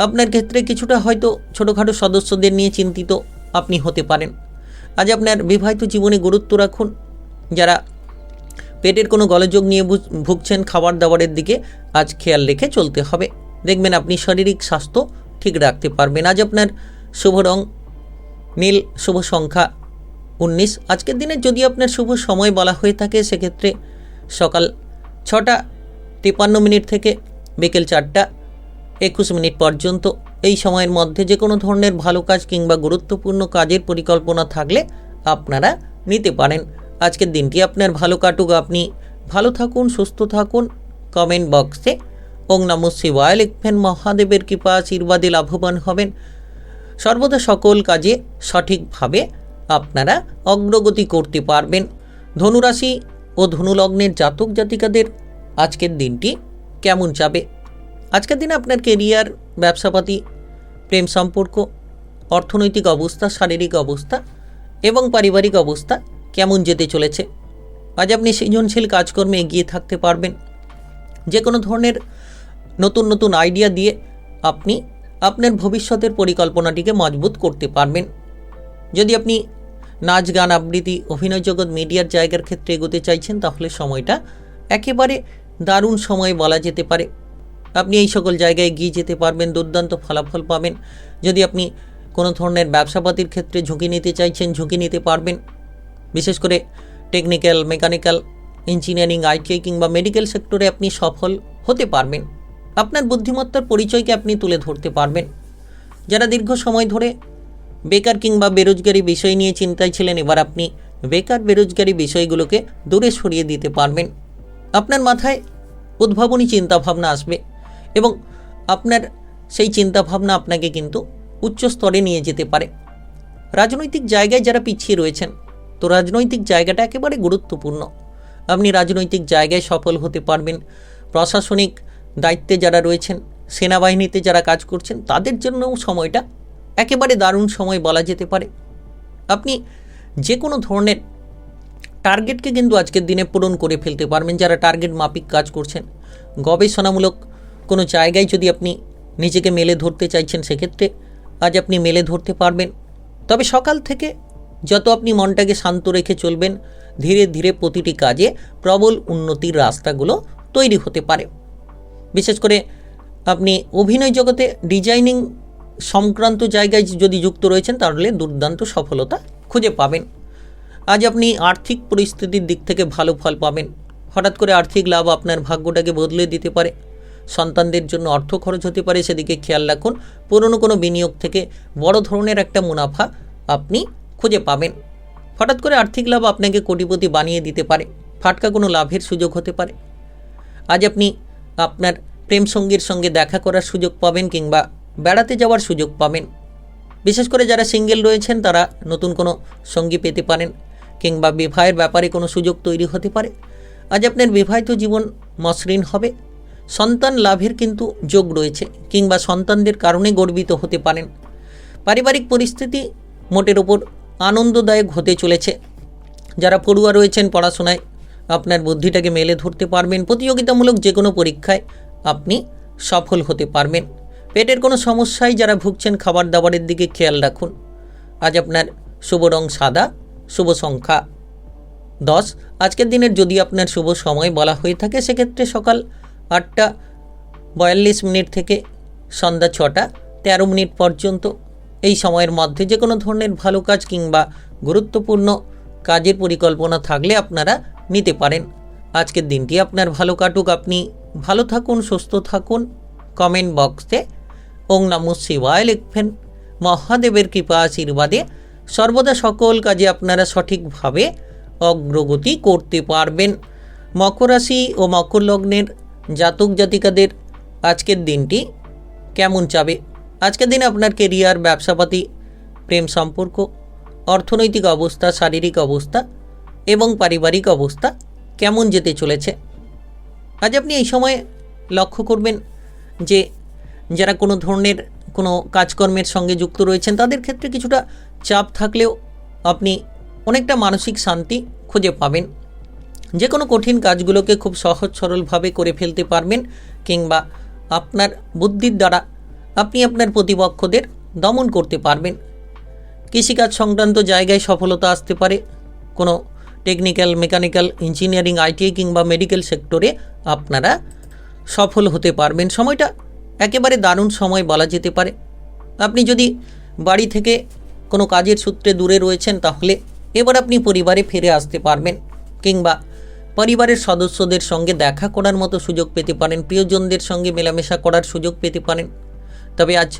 আপনার ক্ষেত্রে কিছুটা হয়তো ছোটোখাটো সদস্যদের নিয়ে চিন্তিত আপনি হতে পারেন। আজ আপনার বিবাহিত জীবনে গুরুত্ব রাখুন। যারা পেটের কোনো গোলযোগ নিয়ে ভুগছেন, খাবার দাবারের দিকে আজ খেয়াল রেখে চলতে হবে। দেখবেন আপনি শারীরিক স্বাস্থ্য ঠিক রাখতে পারবেন। আজ আপনার শুভ রং নীল, শুভ সংখ্যা 19। আজকের দিনের যদি আপনার শুভ সময় বলা হয়ে থাকে সেক্ষেত্রে সকাল 6:53 থেকে বিকেল 4:21 পর্যন্ত। এই সময়ের মধ্যে যে কোনো ধরনের ভালো কাজ কিংবা গুরুত্বপূর্ণ কাজের পরিকল্পনা থাকলে আপনারা নিতে পারেন। আজকের দিনটি আপনার ভালো কাটুক, আপনি ভালো থাকুন, সুস্থ থাকুন। কমেন্ট বক্সে ওং নমঃ শিবায় লিখবেন। মহাদেবের কৃপা আশীর্বাদে লাভবান হবেন। সর্বদা সকল কাজে সঠিকভাবে আপনারা অগ্রগতি করতে পারবেন। ধনুরাশি ও ধনুলগ্নের জাতক জাতিকাদের আজকের দিনটি কেমন যাবে? আজকের দিনে আপনার কেরিয়ার, ব্যবসাপাতি, প্রেম সম্পর্ক, অর্থনৈতিক অবস্থা, শারীরিক অবস্থা এবং পারিবারিক অবস্থা কেমন যেতে চলেছে? আজ আপনি সৃজনশীল কাজকর্মে এগিয়ে থাকতে পারবেন। যে কোনো ধরনের নতুন নতুন আইডিয়া দিয়ে আপনি আপনার ভবিষ্যতের পরিকল্পনাটিকে মজবুত করতে পারবেন। যদি আপনি নাচ, গান, আবৃত্তি, অভিনয় জগৎ, মিডিয়ার জায়গার ক্ষেত্রে এগোতে চাইছেন তাহলে সময়টা একেবারে দারুণ সময় বলা যেতে পারে। আপনি এই সকল জায়গায় এগিয়ে যেতে পারবেন, দুর্দান্ত ফলাফল পাবেন। যদি আপনি কোনো ধরনের ব্যবসাপাতির ক্ষেত্রে ঝুঁকি নিতে চাইছেন, ঝুঁকি নিতে পারবেন। বিশেষ করে টেকনিক্যাল, মেকানিক্যাল, ইঞ্জিনিয়ারিং, আইটিআই কিংবা মেডিকেল সেক্টরে আপনি সফল হতে পারবেন। আপনার বুদ্ধিমত্তার পরিচয়কে আপনি তুলে ধরতে পারবেন। যারা দীর্ঘ সময় ধরে বেকার কিংবা বেরোজগারি বিষয় নিয়ে চিন্তায় ছিলেন, এবার আপনি বেকার বেরোজগারি বিষয়গুলোকে দূরে সরিয়ে দিতে পারবেন। আপনার মাথায় উদ্ভাবনী চিন্তাভাবনা আসবে এবং আপনার সেই চিন্তাভাবনা আপনাকে কিন্তু উচ্চ স্তরে নিয়ে যেতে পারে। রাজনৈতিক জায়গায় যারা পিছিয়ে রয়েছেন, তো রাজনৈতিক জায়গাটা একেবারে গুরুত্বপূর্ণ। আপনি রাজনৈতিক জায়গায় সফল হতে পারবেন। প্রশাসনিক দায়িত্বে যারা রয়েছেন, সেনাবাহিনীতে যারা কাজ করছেন, তাদের জন্যও সময়টা একেবারে দারুণ সময় বলা যেতে পারে। আপনি যে কোনো ধরনের টার্গেটকে কিন্তু আজকের দিনে পূরণ করে ফেলতে পারবেন। যারা টার্গেট মাফিক কাজ করছেন, গবেষণামূলক কোনো জায়গায় যদি আপনি নিজেকে মেলে ধরতে চাইছেন সেক্ষেত্রে আজ আপনি মেলে ধরতে পারবেন। তবে সকাল থেকে যত আপনি মনটাকে শান্ত রেখে চলবেন, ধীরে ধীরে প্রতিটি কাজে প্রবল উন্নতির রাস্তাগুলো তৈরি হতে পারে। বিশেষ করে আপনি অভিনয় জগতে ডিজাইনিং সংক্রান্ত জায়গায় যদি যুক্ত রয়েছেন তাহলে দুর্দান্ত সফলতা খুঁজে পাবেন। আজ আপনি আর্থিক পরিস্থিতির দিক থেকে ভালো ফল পাবেন। হঠাৎ করে আর্থিক লাভ আপনার ভাগ্যটাকে বদলে দিতে পারে। সন্তানদের জন্য অর্থ খরচ হতে পারে, সেদিকে খেয়াল রাখুন। পুরনো কোনো বিনিয়োগ থেকে বড় ধরনের একটা মুনাফা আপনি খুঁজে পাবেন। হঠাৎ করে আর্থিক লাভ আপনাকে কোটিপতি বানিয়ে দিতে পারে। ফাটকা কোনো লাভের সুযোগ হতে পারে। আজ আপনি আপনার প্রেম সঙ্গীর সঙ্গে দেখা করার সুযোগ পাবেন কিংবা বেড়াতে যাওয়ার সুযোগ পাবেন। বিশেষ করে যারা সিঙ্গেল রয়েছেন তারা নতুন কোনো সঙ্গী পেতে পারেন কিংবা বিবাহের ব্যাপারে কোনো সুযোগ তৈরি হতে পারে। আজ আপনার বিবাহিত জীবন মসৃণ হবে। সন্তান লাভের কিন্তু যোগ রয়েছে কিংবা সন্তানদের কারণে গর্বিত হতে পারেন। পারিবারিক পরিস্থিতি মোটের ওপর আনন্দদায়ক হতে চলেছে। যারা পড়ুয়া রয়েছেন, পড়াশোনায় আপনার বুদ্ধিটাকে মেলে ধরতে পারবেন। প্রতিযোগিতামূলক যে কোনো পরীক্ষায় আপনি সফল হতে পারবেন। পেটের কোনো সমস্যায় যারা ভুগছেন, খাবার দাবারের দিকে খেয়াল রাখুন। আজ আপনার শুভ রং সাদা, শুভ সংখ্যা 10। আজকের দিনের যদি আপনার শুভ সময় বলা হয়ে থাকে সেক্ষেত্রে সকাল 8:42 থেকে সন্ধ্যা 6:13 পর্যন্ত। এই সময়ের মধ্যে যে কোনো ধরনের ভালো কাজ কিংবা গুরুত্বপূর্ণ কাজের পরিকল্পনা থাকলে আপনারা নিতে পারেন। আজকের দিনটি আপনার ভালো কাটুক, আপনি ভালো থাকুন, সুস্থ থাকুন। কমেন্ট বক্সে ওং নমঃ শিবায় লিখবেন। মহাদেবের কৃপা আশীর্বাদে সর্বদা সকল কাজে আপনারা সঠিকভাবে অগ্রগতি করতে পারবেন। মকর রাশি ও মকর লগ্নের জাতক জাতিকাদের আজকের দিনটি কেমন যাবে? আজকের দিনে আপনার কেরিয়ার, ব্যবসাপাতি, প্রেম সম্পর্ক, অর্থনৈতিক অবস্থা, শারীরিক অবস্থা এবং পারিবারিক অবস্থা কেমন যেতে চলেছে? আজ আপনি এই সময়ে লক্ষ্য করবেন যে যারা কোনো ধরনের কোনো কাজকর্মের সঙ্গে যুক্ত রয়েছেন তাদের ক্ষেত্রে কিছুটা চাপ থাকলেও আপনি অনেকটা মানসিক শান্তি খুঁজে পাবেন। যে কোনো কঠিন কাজগুলোকে খুব সহজ সরলভাবে করে ফেলতে পারবেন কিংবা আপনার বুদ্ধির দ্বারা আপনি আপনার প্রতিপক্ষদের দমন করতে পারবেন। কৃষিকাজ সংক্রান্ত জায়গায় সফলতা আসতে পারে। কোনো টেকনিক্যাল, মেকানিক্যাল, ইঞ্জিনিয়ারিং, আইটিআই কিংবা মেডিকেল সেক্টরে আপনারা সফল হতে পারবেন। সময়টা একেবারে দারুণ সময় বলা যেতে পারে। আপনি যদি বাড়ি থেকে কোনো কাজের সূত্রে দূরে রয়েছেন তাহলে এবার আপনি পরিবারে ফিরে আসতে পারবেন, কিংবা পরিবারের সদস্যদের সঙ্গে দেখা করার মতো সুযোগ পেতে পারেন, প্রিয়জনদের সঙ্গে মেলামেশা করার সুযোগ পেতে পারেন। তবে আজ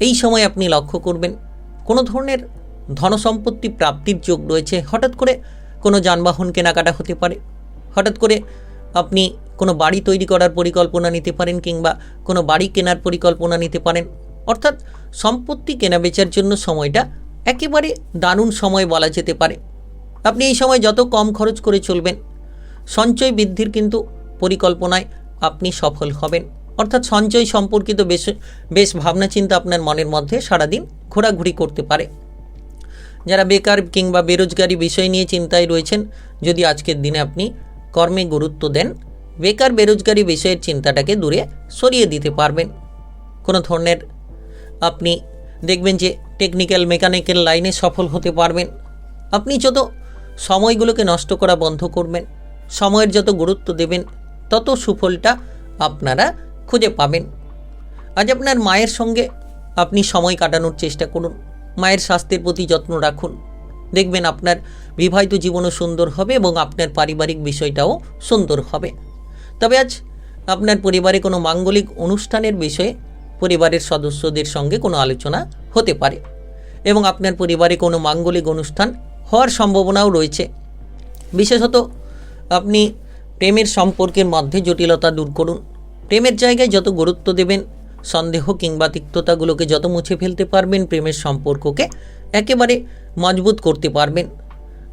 এই সময় আপনি লক্ষ্য করবেন কোনো ধরনের ধনসম্পত্তি প্রাপ্তির যোগ রয়েছে। হঠাৎ করে কোনো যানবাহন কেনাকাটা হতে পারে, হঠাৎ করে আপনি কোনো বাড়ি তৈরি করার পরিকল্পনা নিতে পারেন, কিংবা কোনো বাড়ি কেনার পরিকল্পনা নিতে পারেন। অর্থাৎ সম্পত্তি কেনাবেচার জন্য সময়টা একেবারে দারুণ সময় বলা যেতে পারে। আপনি এই সময় যত কম খরচ করে চলবেন, সঞ্চয় বৃদ্ধির কিন্তু পরিকল্পনায় আপনি সফল হবেন। অর্থাৎ সঞ্চয় সম্পর্কিত বেশ ভাবনা চিন্তা আপনার মনের মধ্যে সারাদিন ঘোরাঘুরি করতে পারে। যারা বেকার কিংবা বেরোজগারি বিষয় নিয়ে চিন্তায় রয়েছেন, যদি আজকের দিনে আপনি কর্মে গুরুত্ব দেন, বেকার বেরোজগারি বিষয়ের চিন্তাটাকে দূরে সরিয়ে দিতে পারবেন। কোনো ধরনের আপনি দেখবেন যে টেকনিক্যাল মেকানিক্যাল লাইনে সফল হতে পারবেন। আপনি যত সময়গুলোকে নষ্ট করা বন্ধ করবেন, সময়ের যত গুরুত্ব দেবেন, তত সুফলটা আপনারা খুঁজে পাবেন। আজ আপনার মায়ের সঙ্গে আপনি সময় কাটানোর চেষ্টা করুন, মায়ের স্বাস্থ্যের প্রতি যত্ন রাখুন। দেখবেন আপনার বিবাহিত জীবনও সুন্দর হবে এবং আপনার পারিবারিক বিষয়টাও সুন্দর হবে। তবে আজ আপনার পরিবারে কোনো মাঙ্গলিক অনুষ্ঠানের বিষয়ে পরিবারের সদস্যদের সঙ্গে কোনো আলোচনা হতে পারে, এবং আপনার পরিবারে কোনো মাঙ্গলিক অনুষ্ঠান হওয়ার সম্ভাবনাও রয়েছে। বিশেষত আপনি প্রেমের সম্পর্কের মধ্যে জটিলতা দূর করুন। প্রেমের জায়গায় যত গুরুত্ব দেবেন, সন্দেহ কিংবা তিক্ততাগুলোকে যত মুছে ফেলতে পারবেন, প্রেমের সম্পর্ককে একেবারে মজবুত করতে পারবেন।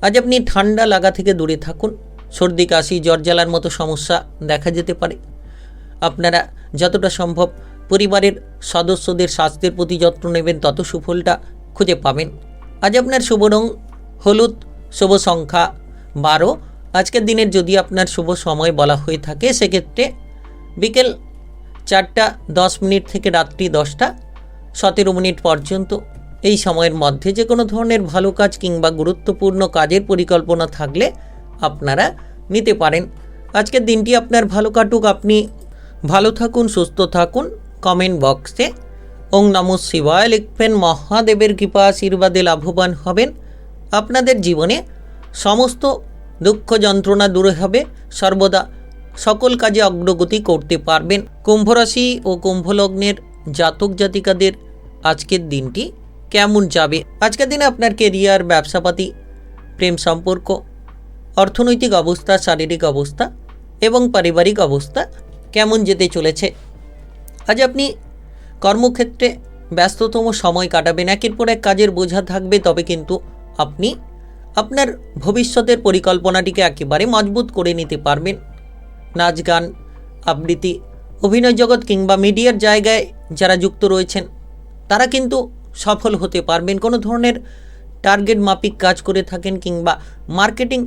আজ আপনি ঠান্ডা লাগা থেকে দূরে থাকুন। সর্দি কাশি জ্বর জ্বালার মতো সমস্যা দেখা যেতে পারে। আপনারা যতটা সম্ভব পরিবারের সদস্যদের স্বাস্থ্যের প্রতি যত্ন নেবেন, তত সুফলটা খুঁজে পাবেন। আজ আপনার শুভ রং হলুদ, শুভ সংখ্যা 12। আজকের দিনের যদি আপনার শুভ সময় বলা হয়ে থাকে, সেক্ষেত্রে বিকেল 4:10 থেকে রাত্রি 10:17 পর্যন্ত। এই সময়ের মধ্যে যে কোনো ধরনের ভালো কাজ কিংবা গুরুত্বপূর্ণ কাজের পরিকল্পনা থাকলে আপনারা নিতে পারেন। আজকের দিনটি আপনার ভালো কাটুক। আপনি ভালো থাকুন, সুস্থ থাকুন। কমেন্ট বক্সে ওং নমঃ শিবায় লিখবেন। মহাদেবের কৃপা আশীর্বাদে লাভবান হবেন। আপনাদের জীবনে সমস্ত দুঃখ যন্ত্রণা দূর হবে। সর্বদা সকল কাজে অগ্রগতি করতে পারবেন। কুম্ভ রাশি ও কুম্ভ লগ্নের জাতক জাতিকাদের আজকের দিনটি কেমন যাবে? আজকের দিনে আপনার কেরিয়ার, ব্যবসাপাতি, প্রেম সম্পর্ক, অর্থনৈতিক অবস্থা, শারীরিক অবস্থা এবং পারিবারিক অবস্থা কেমন যেতে চলেছে? আজ আপনি কর্মক্ষেত্রে ব্যস্ততম সময় কাটাবেন। একের পর এক কাজের বোঝা থাকবে, তবে কিন্তু আপনি আপনার ভবিষ্যতের পরিকল্পনাটিকে একেবারে মজবুত করে নিতে পারবেন। নাচ গান, আবৃত্তি, অভিনয় জগৎ কিংবা মিডিয়ার জায়গায় যারা যুক্ত রয়েছেন, তারা কিন্তু সফল হতে পারবেন। কোনো ধরনের টার্গেট মাফিক কাজ করে থাকেন কিংবা মার্কেটিং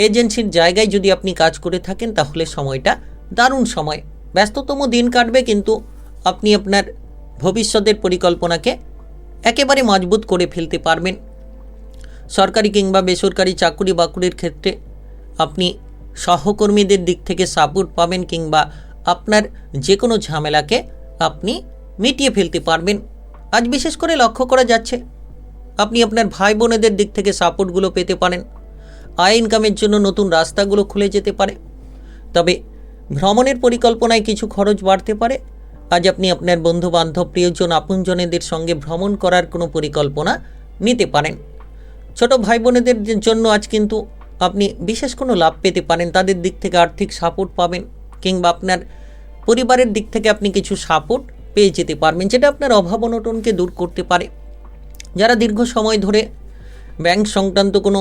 এজেন্সির জায়গায় যদি আপনি কাজ করে থাকেন, তাহলে সময়টা দারুণ সময়। ব্যস্ততম দিন কাটবে, কিন্তু আপনি আপনার ভবিষ্যতের পরিকল্পনাকে একেবারে মজবুত করে ফেলতে পারবেন। সরকারি কিংবা বেসরকারি চাকরি বাকরির ক্ষেত্রে আপনি সহকর্মীদের দিক থেকে সাপোর্ট পাবেন, কিংবা আপনার যে কোনো ঝামেলাকে আপনি মিটিয়ে ফেলতে পারবেন। আজ বিশেষ করে লক্ষ্য করা যাচ্ছে আপনি আপনার ভাই বোনেদের দিক থেকে সাপোর্টগুলো পেতে পারেন। আয় ইনকামের জন্য নতুন রাস্তাগুলো খুলে যেতে পারে। তবে ভ্রমণের পরিকল্পনায় কিছু খরচ বাড়তে পারে। আজ আপনি আপনার বন্ধু বান্ধব, প্রিয়জন, আপনজনেদের সঙ্গে ভ্রমণ করার কোনো পরিকল্পনা নিতে পারেন। ছোট ভাই বোনেদের জন্য আজ কিন্তু আপনি বিশেষ কোনো লাভ পেতে পারেন। তাদের দিক থেকে আর্থিক সাপোর্ট পাবেন, কিংবা আপনার পরিবারের দিক থেকে আপনি কিছু সাপোর্ট পেয়ে যেতে পারবেন, যেটা আপনার অভাব অনটনকে দূর করতে পারে। যারা দীর্ঘ সময় ধরে ব্যাংক সংক্রান্ত কোনো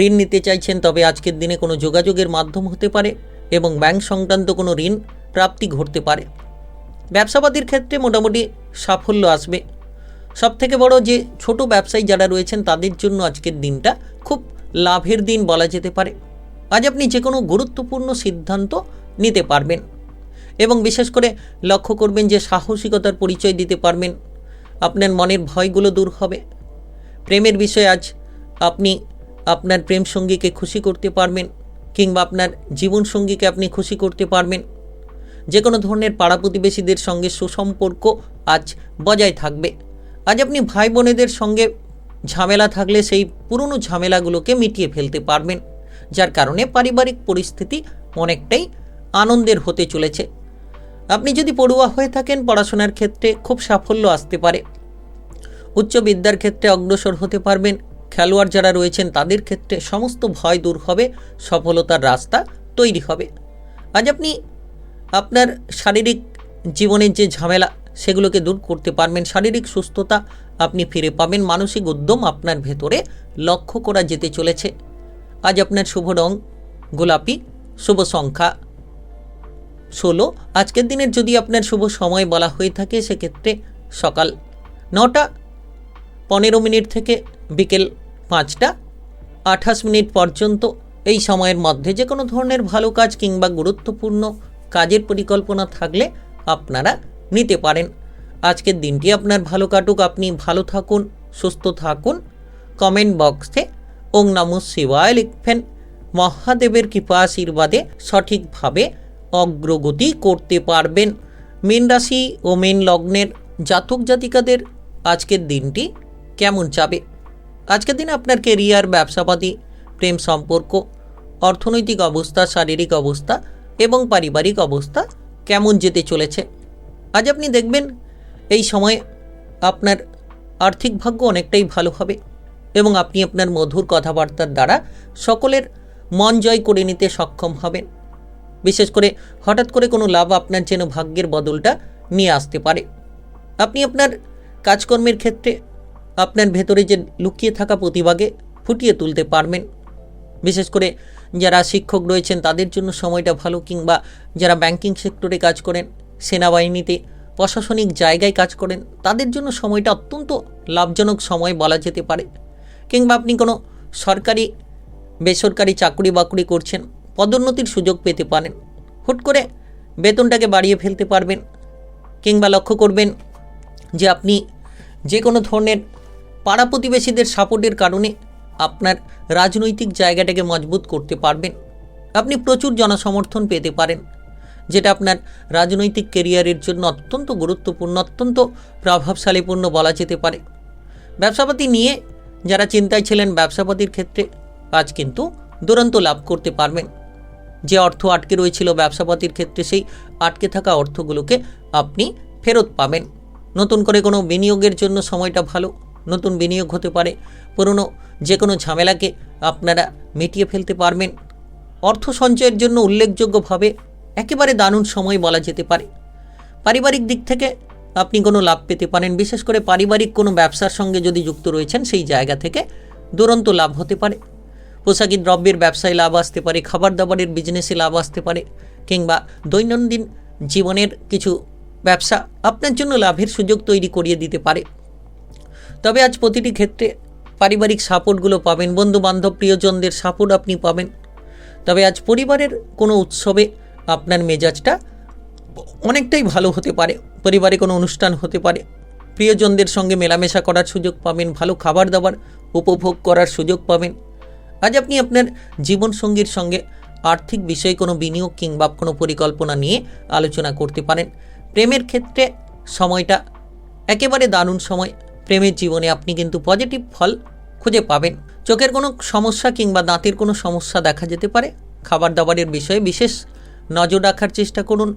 ঋণ নিতে চাইছেন, তবে আজকের দিনে কোনো যোগাযোগের মাধ্যম হতে পারে এবং ব্যাংক সংক্রান্ত কোনো ঋণ প্রাপ্তি ঘটতে পারে। ব্যবসাপাতির ক্ষেত্রে মোটামুটি সাফল্য আসবে। সবথেকে বড় যে ছোট ব্যবসায়ী যারা রয়েছেন, তাদের জন্য আজকের দিনটা খুব লাভের দিন বলা যেতে পারে। আজ আপনি যে কোনো গুরুত্বপূর্ণ সিদ্ধান্ত নিতে পারবেন এবং বিশেষ করে লক্ষ্য করবেন যে সাহসিকতার পরিচয় দিতে পারবেন। আপনার মনের ভয়গুলো দূর হবে। প্রেমের বিষয়ে আজ আপনি আপনার প্রেম সঙ্গীকে খুশি করতে পারবেন, কিংবা আপনার জীবনসঙ্গীকে আপনি খুশি করতে পারবেন। যে কোনো ধরনের পাড়া প্রতিবেশীদের সঙ্গে সুসম্পর্ক আজ বজায় থাকবে। আজ আপনি ভাই বোনেদের সঙ্গে ঝামেলা থাকলে সেই পুরনো ঝামেলাগুলোকে মিটিয়ে ফেলতে পারবেন, যার কারণে পারিবারিক পরিস্থিতি অনেকটাই আনন্দের হতে চলেছে। আপনি যদি পড়ুয়া হয়ে থাকেন, পড়াশোনার ক্ষেত্রে খুব সাফল্য আসতে পারে। উচ্চ বিদ্যার ক্ষেত্রে অগ্রসর হতে পারবেন। খেলোয়াড় যারা রয়েছেন তাদের ক্ষেত্রে সমস্ত ভয় দূর হবে, সফলতার রাস্তা তৈরি হবে। আজ আপনি আপনার শারীরিক জীবনের যে ঝামেলা সেগুলোকে দূর করতে পারবেন, শারীরিক সুস্থতা আপনি ফিরে পাবেন, মানসিক উদ্যম আপনার ভেতরে লক্ষ্য করা যেতে চলেছে। আজ আপনার শুভ রং গোলাপি, শুভ সংখ্যা 16। আজকের দিনের যদি আপনার শুভ সময় বলা হয়ে থাকে সেক্ষেত্রে সকাল 9টা 15 থেকে বিকেল 5টা 28 পর্যন্ত। এই সময়ের মধ্যে যে কোনো ধরনের ভালো কাজ কিংবা গুরুত্বপূর্ণ কাজের পরিকল্পনা থাকলে আপনারা নিতে পারেন। আজকের দিনটি আপনার ভালো কাটুক, আপনি ভালো থাকুন, সুস্থ থাকুন। কমেন্ট বক্সে ওং নমঃ শিবায় লিখবেন। মহাদেবের কৃপা আশীর্বাদে সঠিকভাবে অগ্রগতি করতে পারবেন। মীন রাশি ও মীন লগ্নের জাতক জাতিকাদের আজকের দিনটি কেমন যাবে? আজকের দিনে আপনার কেরিয়ার, ব্যবসাপাতি, প্রেম সম্পর্ক, অর্থনৈতিক অবস্থা, শারীরিক অবস্থা এবং পারিবারিক অবস্থা কেমন যেতে চলেছে? আজ আপনি দেখবেন এই সময়ে আপনার আর্থিক ভাগ্য অনেকটাই ভালো হবে এবং আপনি আপনার মধুর কথাবার্তার দ্বারা সকলের মন জয় করে নিতে সক্ষম হবেন। বিশেষ করে হঠাৎ করে কোনো লাভ আপনার যেন ভাগ্যের বদলটা নিয়ে আসতে পারে। আপনি আপনার কাজকর্মের ক্ষেত্রে আপনার ভেতরে যে লুকিয়ে থাকা প্রতিভাকে ফুটিয়ে তুলতে পারবেন। বিশেষ করে যারা শিক্ষক রয়েছেন তাদের জন্য সময়টা ভালো, কিংবা যারা ব্যাংকিং সেক্টরে কাজ করেন, সেনাবাহিনীতে, প্রশাসনিক জায়গায় কাজ করেন, তাদের জন্য সময়টা অত্যন্ত লাভজনক সময় বলা যেতে পারে। কিংবা আপনি কোনো সরকারি বেসরকারি চাকরি বাকরি করছেন, পদোন্নতির সুযোগ পেতে পারেন, হুট করে বেতনটাকে বাড়িয়ে ফেলতে পারবেন। কিংবা লক্ষ্য করবেন যে আপনি যে কোনো ধরনের পাড়া প্রতিবেশীদের সাপোর্টের কারণে আপনার রাজনৈতিক জায়গাটাকে মজবুত করতে পারবেন। আপনি প্রচুর জনসমর্থন পেতে পারেন, যেটা আপনার রাজনৈতিক ক্যারিয়ারের জন্য অত্যন্ত গুরুত্বপূর্ণ, অত্যন্ত প্রভাবশালীপূর্ণ বলা যেতে পারে। ব্যবসাপাতি নিয়ে যারা চিন্তায় ছিলেন, ব্যবসাপাতির ক্ষেত্রে আজ কিন্তু দুরন্ত লাভ করতে পারবেন। যে অর্থ আটকে রয়েছিল ব্যবসাপাতির ক্ষেত্রে, সেই আটকে থাকা অর্থগুলোকে আপনি ফেরত পাবেন। নতুন করে কোনো বিনিয়োগের জন্য সময়টা ভালো, নতুন বিনিয়োগ হতে পারে। পুরনো যে কোনো ঝামেলাকে আপনারা মিটিয়ে ফেলতে পারবেন। অর্থ সঞ্চয়ের জন্য উল্লেখযোগ্যভাবে একেবারে দারুণ সময় বলা যেতে পারে। পারিবারিক দিক থেকে আপনি কোনো লাভ পেতে পারেন। বিশেষ করে পারিবারিক কোনো ব্যবসার সঙ্গে যদি যুক্ত রয়েছেন, সেই জায়গা থেকে দুরন্ত লাভ হতে পারে। পোশাকি দ্রব্যের ব্যবসায় লাভ আসতে পারে, খাবার দাবারের বিজনেসে লাভ আসতে পারে, কিংবা দৈনন্দিন জীবনের কিছু ব্যবসা আপনার জন্য লাভের সুযোগ তৈরি করিয়ে দিতে পারে। তবে আজ প্রতিটি ক্ষেত্রে পারিবারিক সাপোর্টগুলো পাবেন, বন্ধুবান্ধব প্রিয়জনদের সাপোর্ট আপনি পাবেন। তবে আজ পরিবারের কোনো উৎসবে আপনার মেজাজটা অনেকটাই ভালো হতে পারে। পরিবারে কোনো অনুষ্ঠান হতে পারে, প্রিয়জনদের সঙ্গে মেলামেশা করার সুযোগ পাবেন, ভালো খাবার দাবার উপভোগ করার সুযোগ পাবেন। আজ আপনি আপনার জীবনসঙ্গীর সঙ্গে আর্থিক বিষয়ে কোনো বিনিয়োগ কিংবা কোনো পরিকল্পনা নিয়ে আলোচনা করতে পারেন। প্রেমের ক্ষেত্রে সময়টা একেবারে দারুণ সময়। প্রেমের জীবনে আপনি কিন্তু পজিটিভ ফল খুঁজে পাবেন। চোখের কোনো সমস্যা কিংবা দাঁতের কোনো সমস্যা দেখা যেতে পারে। খাবার দাবারের বিষয়ে বিশেষ নজর রাখার চেষ্টা করুন।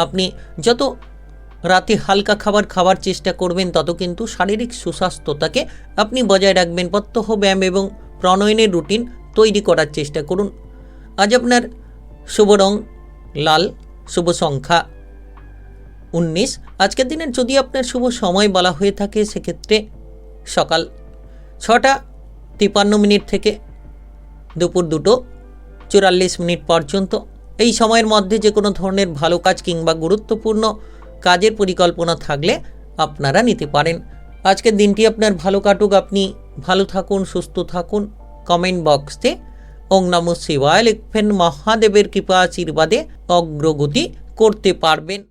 আপনি যত রাতে হালকা খাবার খাওয়ার চেষ্টা করবেন, তত কিন্তু শারীরিক সুস্বাস্থ্যতাকে আপনি বজায় রাখবেন। প্রত্যহ ব্যায়াম এবং প্রণয়নের রুটিন তৈরি করার চেষ্টা করুন। আজ আপনার শুভ রং লাল, শুভ সংখ্যা 19। আজকের দিনের যদি আপনার শুভ সময় বলা হয়ে থাকে সেক্ষেত্রে সকাল 6টা 53 থেকে দুপুর 2টো 44 পর্যন্ত। এই সময়ের মধ্যে যে কোনো ধরনের ভালো কাজ কিংবা গুরুত্বপূর্ণ কাজের পরিকল্পনা থাকলে আপনারা নিতে পারেন। আজকের দিনটি আপনার ভালো কাটুক, আপনি ভালো থাকুন, সুস্থ থাকুন। কমেন্ট বক্সে ওং নমঃ শিবায় লিখবেন। মহাদেবের কৃপা আশীর্বাদে অগ্রগতি করতে পারবেন।